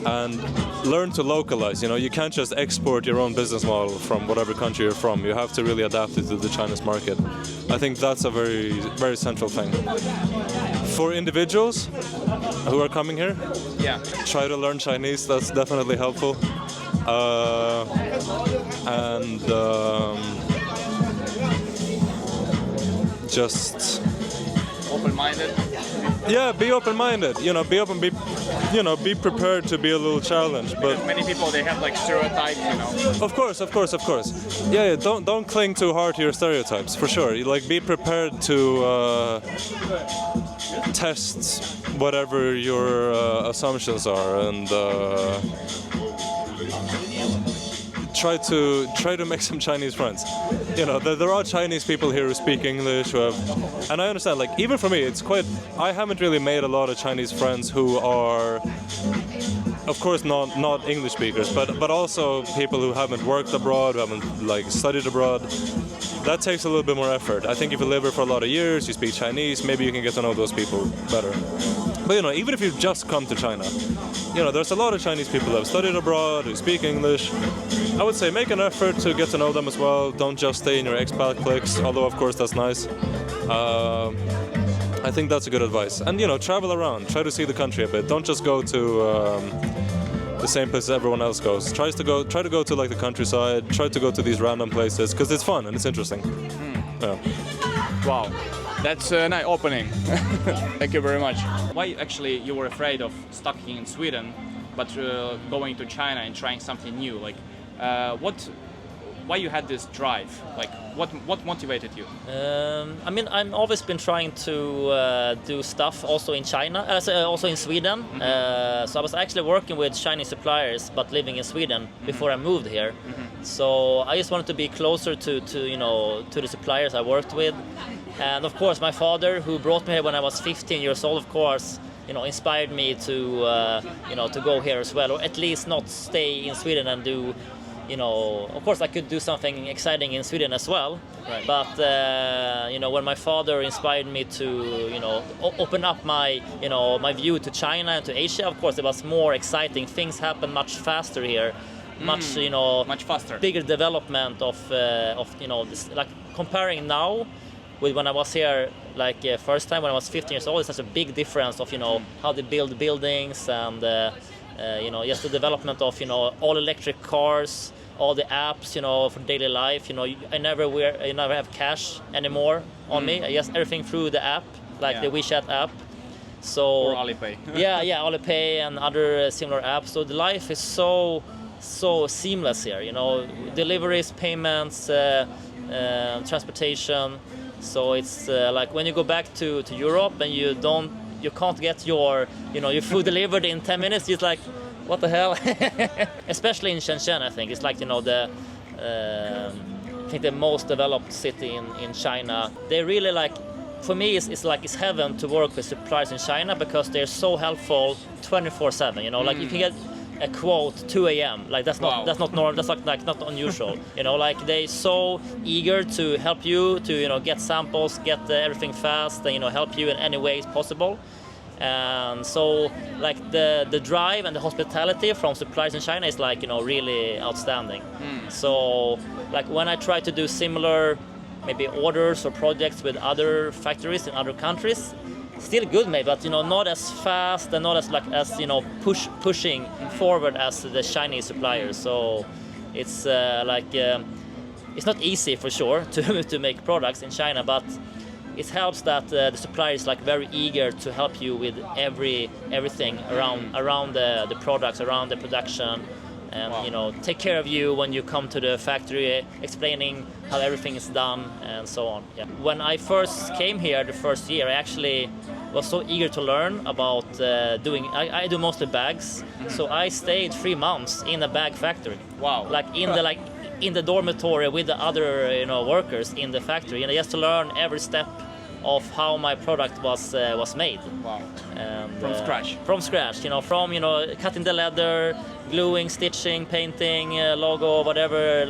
and learn to localize. You know, you can't just export your own business model from whatever country you're from. You have to really adapt it to the Chinese market. I think that's a very, very central thing. For individuals who are coming here, try to learn Chinese. That's definitely helpful. And just Open-minded. yeah, be open-minded. You know, be prepared to be a little challenged. But Many people, they have like stereotypes, you know. of course. Yeah, don't cling too hard to your stereotypes, for sure. You, like, be prepared to test whatever your assumptions are, and try to make some Chinese friends. You know, there are Chinese people here who speak English, and I understand. Like, even for me, I haven't really made a lot of Chinese friends who are, of course, not English speakers, but also people who haven't worked abroad, who haven't like studied abroad. That takes a little bit more effort. I think if you live here for a lot of years, you speak Chinese, maybe you can get to know those people better. But you know, even if you've just come to China, you know, there's a lot of Chinese people who have studied abroad, who speak English. I would say make an effort to get to know them as well. Don't just stay in your expat cliques, although of course that's nice. I think that's a good advice. And you know, travel around, try to see the country a bit. Don't just go to the same places everyone else goes. Try to go to like the countryside. Try to go to these random places because it's fun and it's interesting. Yeah. Wow, that's an eye-opening. Thank you very much. Why actually you were afraid of stuck in Sweden, but going to China and trying something new? Like, why you had this drive? Like, what motivated you? I mean, I've always been trying to do stuff also in China, also in Sweden. Mm-hmm. So I was actually working with Chinese suppliers, but living in Sweden before I moved here. So I just wanted to be closer to the suppliers I worked with. And of course, my father, who brought me here when I was 15 years old, of course, inspired me to go here as well, or at least not stay in Sweden and do. Of course I could do something exciting in Sweden as well, right. But when my father inspired me to open up my my view to China and to Asia, of course it was more exciting. Things happen much faster here, much faster, bigger development of this, like comparing now with when I was here, like first time when I was 15 years old. It's such a big difference of how they build buildings and just the development of all electric cars, all the apps for daily life. I never have cash anymore on me. I just everything through the app, like the WeChat app. So or Alipay. yeah, Alipay and other similar apps. So the life is so seamless here. Deliveries, payments, transportation. So it's like when you go back to Europe and you can't get your food delivered in 10 minutes. It's like, what the hell? Especially in Shenzhen, I think it's like I think the most developed city in China. They really like, for me, it's heaven to work with suppliers in China because they're so helpful 24/7. Like you can get a quote 2 a.m. Like that's not normal. That's like not unusual. Like they're so eager to help you to get samples, get everything fast, and help you in any ways possible. And so like the drive and the hospitality from suppliers in China is like really outstanding. So like when I try to do similar maybe orders or projects with other factories in other countries, still good maybe, but not as fast and not as pushing forward as the Chinese suppliers. So it's it's not easy for sure to make products in China, but it helps that the supplier is like very eager to help you with everything around the products, around the production, and take care of you when you come to the factory, explaining how everything is done and so on. Yeah. When I first came here the first year, I actually was so eager to learn about doing. I do mostly bags, so I stayed 3 months in a bag factory. Wow! In the dormitory with the other workers in the factory, and just to learn every step of how my product was made. Wow! And, scratch. From scratch, from cutting the leather, gluing, stitching, painting, logo, whatever,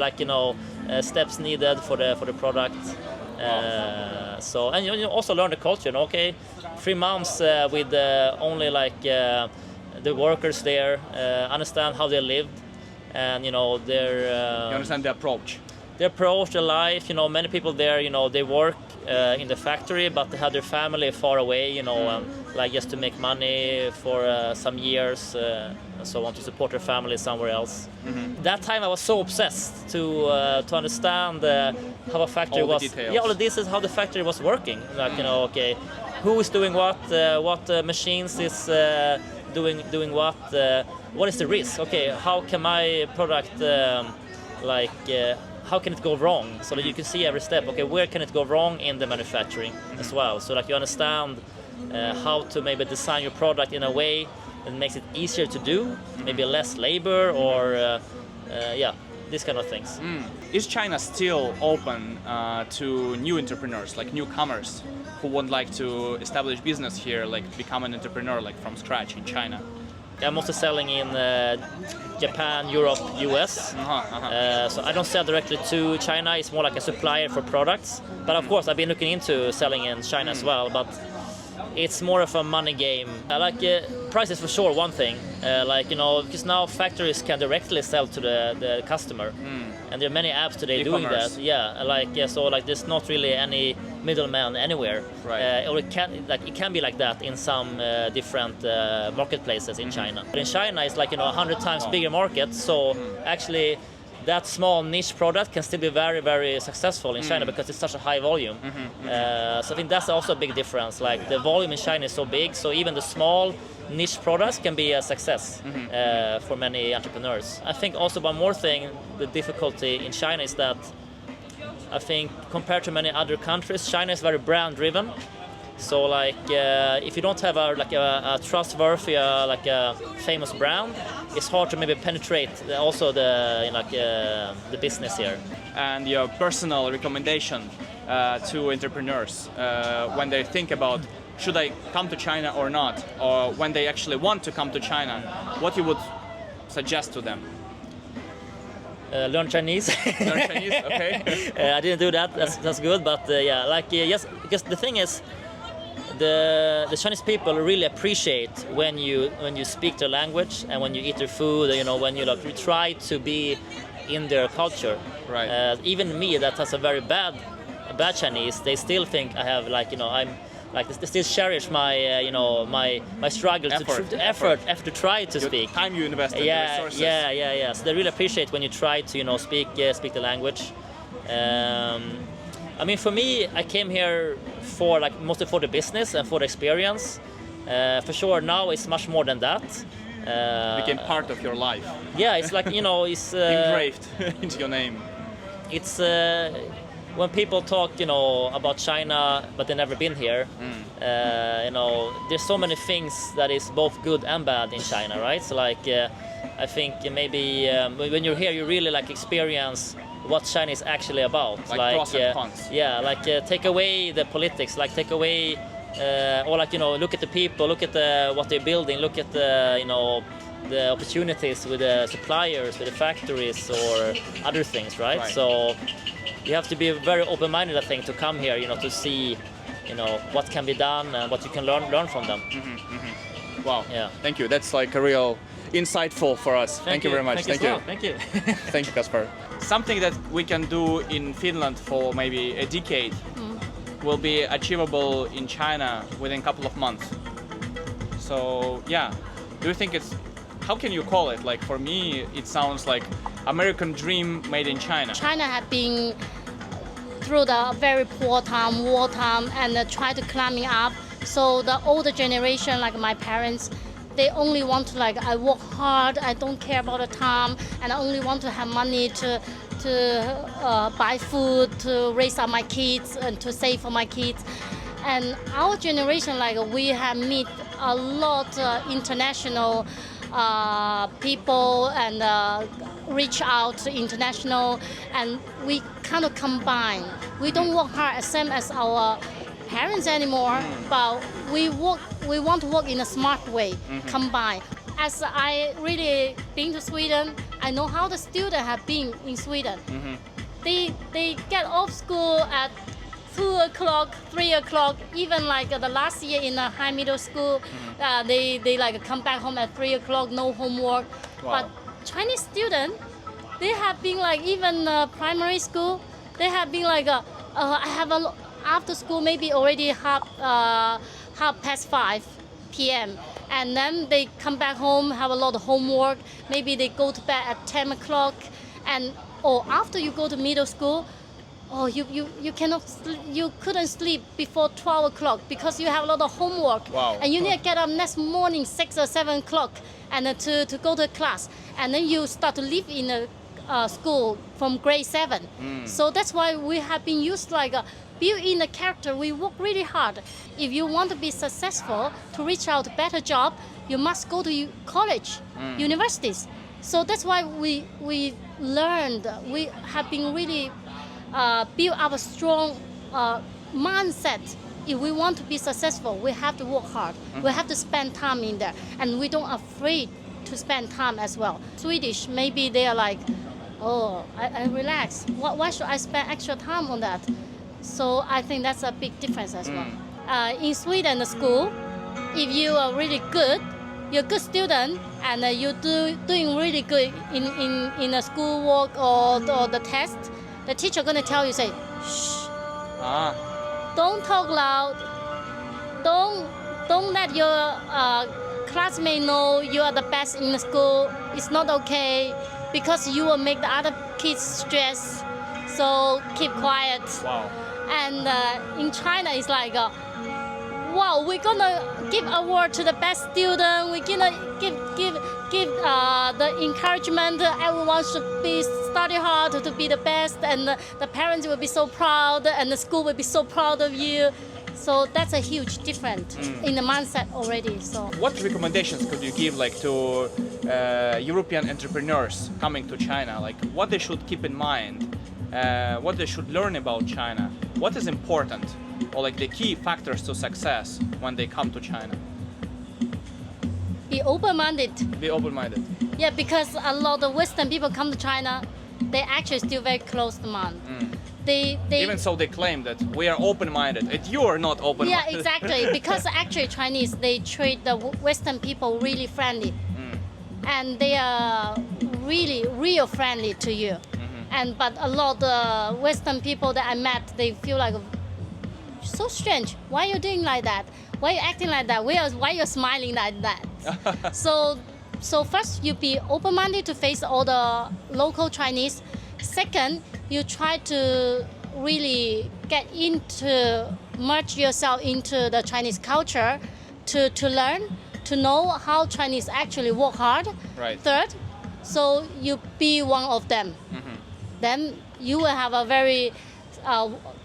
steps needed for the product. So and you also learn the culture. Okay, 3 months with only the workers there, understand how they lived, and their You understand the approach? their approach, their life. Many people there, they work in the factory, but they had their family far away, like just to make money for some years, and so on, to support their family somewhere else. That time I was so obsessed to understand how a factory All the was. details. Yeah, all of this is how the factory was working. Like okay, who is doing what machines is doing what is the risk? Okay, how can my product how can it go wrong? So that you can see every step. Okay, where can it go wrong in the manufacturing as well? So like you understand how to maybe design your product in a way that makes it easier to do, maybe less labor or these kind of things. Is China still open to new entrepreneurs, like newcomers, who would like to establish business here, like become an entrepreneur, like from scratch in China? I'm mostly selling in Japan, Europe, US. So I don't sell directly to China. It's more like a supplier for products. But of course, I've been looking into selling in China as well. But it's more of a money game. I like price is for sure one thing. Because now factories can directly sell to the customer. And there are many apps today doing that. Yeah, so there's not really any middleman anywhere. Right. Or it can be like that in some different marketplaces in China. But in China, it's 100 times bigger market. So actually, that small niche product can still be very, very successful in China because it's such a high volume. So I think that's also a big difference. Like the volume in China is so big, so even the small niche products can be a success for many entrepreneurs. I think also one more thing, the difficulty in China is that I think compared to many other countries, China is very brand driven. So if you don't have a trustworthy, a famous brand, it's hard to maybe penetrate also the business here. And your personal recommendation to entrepreneurs when they think about should I come to China or not, or when they actually want to come to China, what you would suggest to them? Learn Chinese. Learn Chinese, okay. I didn't do that. That's good, but yes, because the thing is, the Chinese people really appreciate when you speak their language and when you eat their food. When you try to be in their culture. Right. Even me, that has a very bad Chinese, they still think I have I'm. They still cherish my, my struggle effort to try to speak. Time you invest in the resources. Yeah. So they really appreciate when you try to, speak the language. I mean, for me, I came here for mostly for the business and for the experience. For sure, now it's much more than that. Became part of your life. Yeah, it's it's engraved into your name. It's. When people talk, about China, but they've never been here, there's so many things that is both good and bad in China, right? So I think maybe when you're here, you really experience what China is actually about. Pros and cons. Yeah, take away the politics, take away, or look at the people, look at what they're building, look at the opportunities with the suppliers, with the factories, or other things, right? So you have to be very open-minded, I think, to come here, to see, what can be done and what you can learn from them. Wow. Yeah. Thank you. That's a real insightful for us. Thank you very much. Thank you. Thank you. Thank you, Kasper. Something that we can do in Finland for maybe a decade will be achievable in China within a couple of months. So yeah, do you think how can you call it? For me, it sounds like American dream made in China. China had been through the very poor time, war time, and try to climbing up. So the older generation, like my parents, they only want to I work hard, I don't care about the time, and I only want to have money to buy food, to raise up my kids, and to save for my kids. And our generation, we have met a lot international people and reach out to international, and we kind of combine. We don't work hard same as our parents anymore, but we want to work in a smart way, combine. As I really been to Sweden, I know how the students have been in Sweden. They get off school at 2 o'clock, 3 o'clock. Even like the last year in the high middle school, they like come back home at 3 o'clock, no homework. Wow. But Chinese students, they have been like even primary school, they have been like I have after school maybe already half past 5 p.m. and then they come back home, have a lot of homework. Maybe they go to bed at 10 o'clock, and after you go to middle school, you couldn't sleep before 12 o'clock because you have a lot of homework. Wow. And you need to get up next morning 6 or 7 o'clock and to go to class, and then you start to live in a school from grade 7. So that's why we have been used like build in the character. We work really hard. If you want to be successful, to reach out a better job, you must go to college, universities. So that's why we learned. We have been really build up a strong mindset. If we want to be successful, we have to work hard. We have to spend time in there, and we don't afraid to spend time as well. Swedish, maybe they are like, I relax. Why should I spend extra time on that? So I think that's a big difference as well. In Sweden, the school, if you are really good, you're a good student, and you're doing really good in a school work or the test, the teacher gonna tell you, say, shh, don't talk loud, don't let your classmate know you are the best in the school. It's not okay, because you will make the other kids stress. So keep quiet. Wow. And in China, it's like, wow, we're gonna give award to the best student. We're gonna give the encouragement. Everyone should be study hard to be the best, and the parents will be so proud, and the school will be so proud of you. So that's a huge difference in the mindset already. So What recommendations could you give like to European entrepreneurs coming to China? Like what they should keep in mind, what they should learn about China, what is important, or like the key factors to success when they come to China? be open-minded. Be open-minded. Yeah, because a lot of Western people come to China, they actually still very closed-minded. They Even so, they claim that we are open-minded. And you are not open-minded. Yeah, exactly. Because actually Chinese, they treat the Western people really friendly, and they are really real friendly to you. But a lot of Western people that I met, they feel like so strange. Why are you doing like that? Why are you acting like that? Why are you smiling like that? So first, you be open-minded to face all the local Chinese. Second, you try to really merge yourself into the Chinese culture, to learn, to know how Chinese actually work hard. Right. Third, so you be one of them. Then you will have a very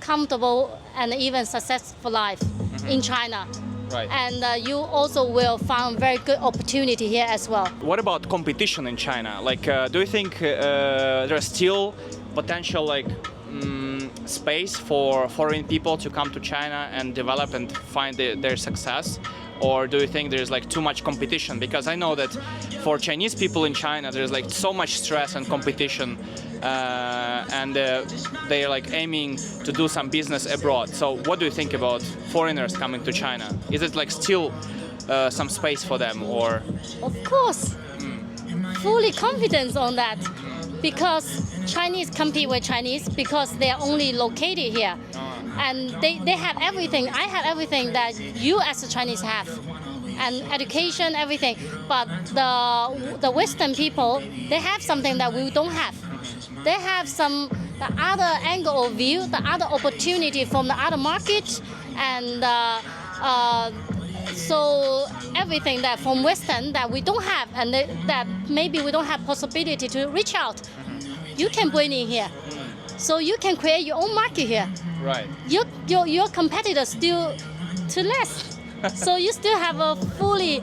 comfortable and even successful life in China. Right. And you also will find very good opportunity here as well. What about competition in China? Like, do you think there's still potential space for foreign people to come to China and develop and find their success? Or do you think there's too much competition? Because I know that for Chinese people in China, there's so much stress and competition, and they're aiming to do some business abroad. So what do you think about foreigners coming to China? Is it still some space for them, or? Of course, fully confident on that, because Chinese compete with Chinese because they are only located here. And they have everything. I have everything that you as a Chinese have, and education, everything. But the Western people, they have something that we don't have. They have the other angle of view, the other opportunity from the other market, and so everything that from Western that we don't have, and that maybe we don't have possibility to reach out, you can bring in here. So you can create your own market here. Right. Your competitors still too less. So you still have a fully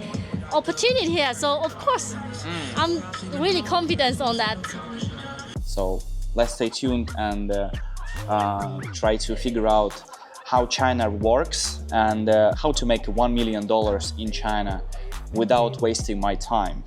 opportunity here. So of course, I'm really confident on that. So let's stay tuned and try to figure out how China works and how to make $1 million in China without wasting my time.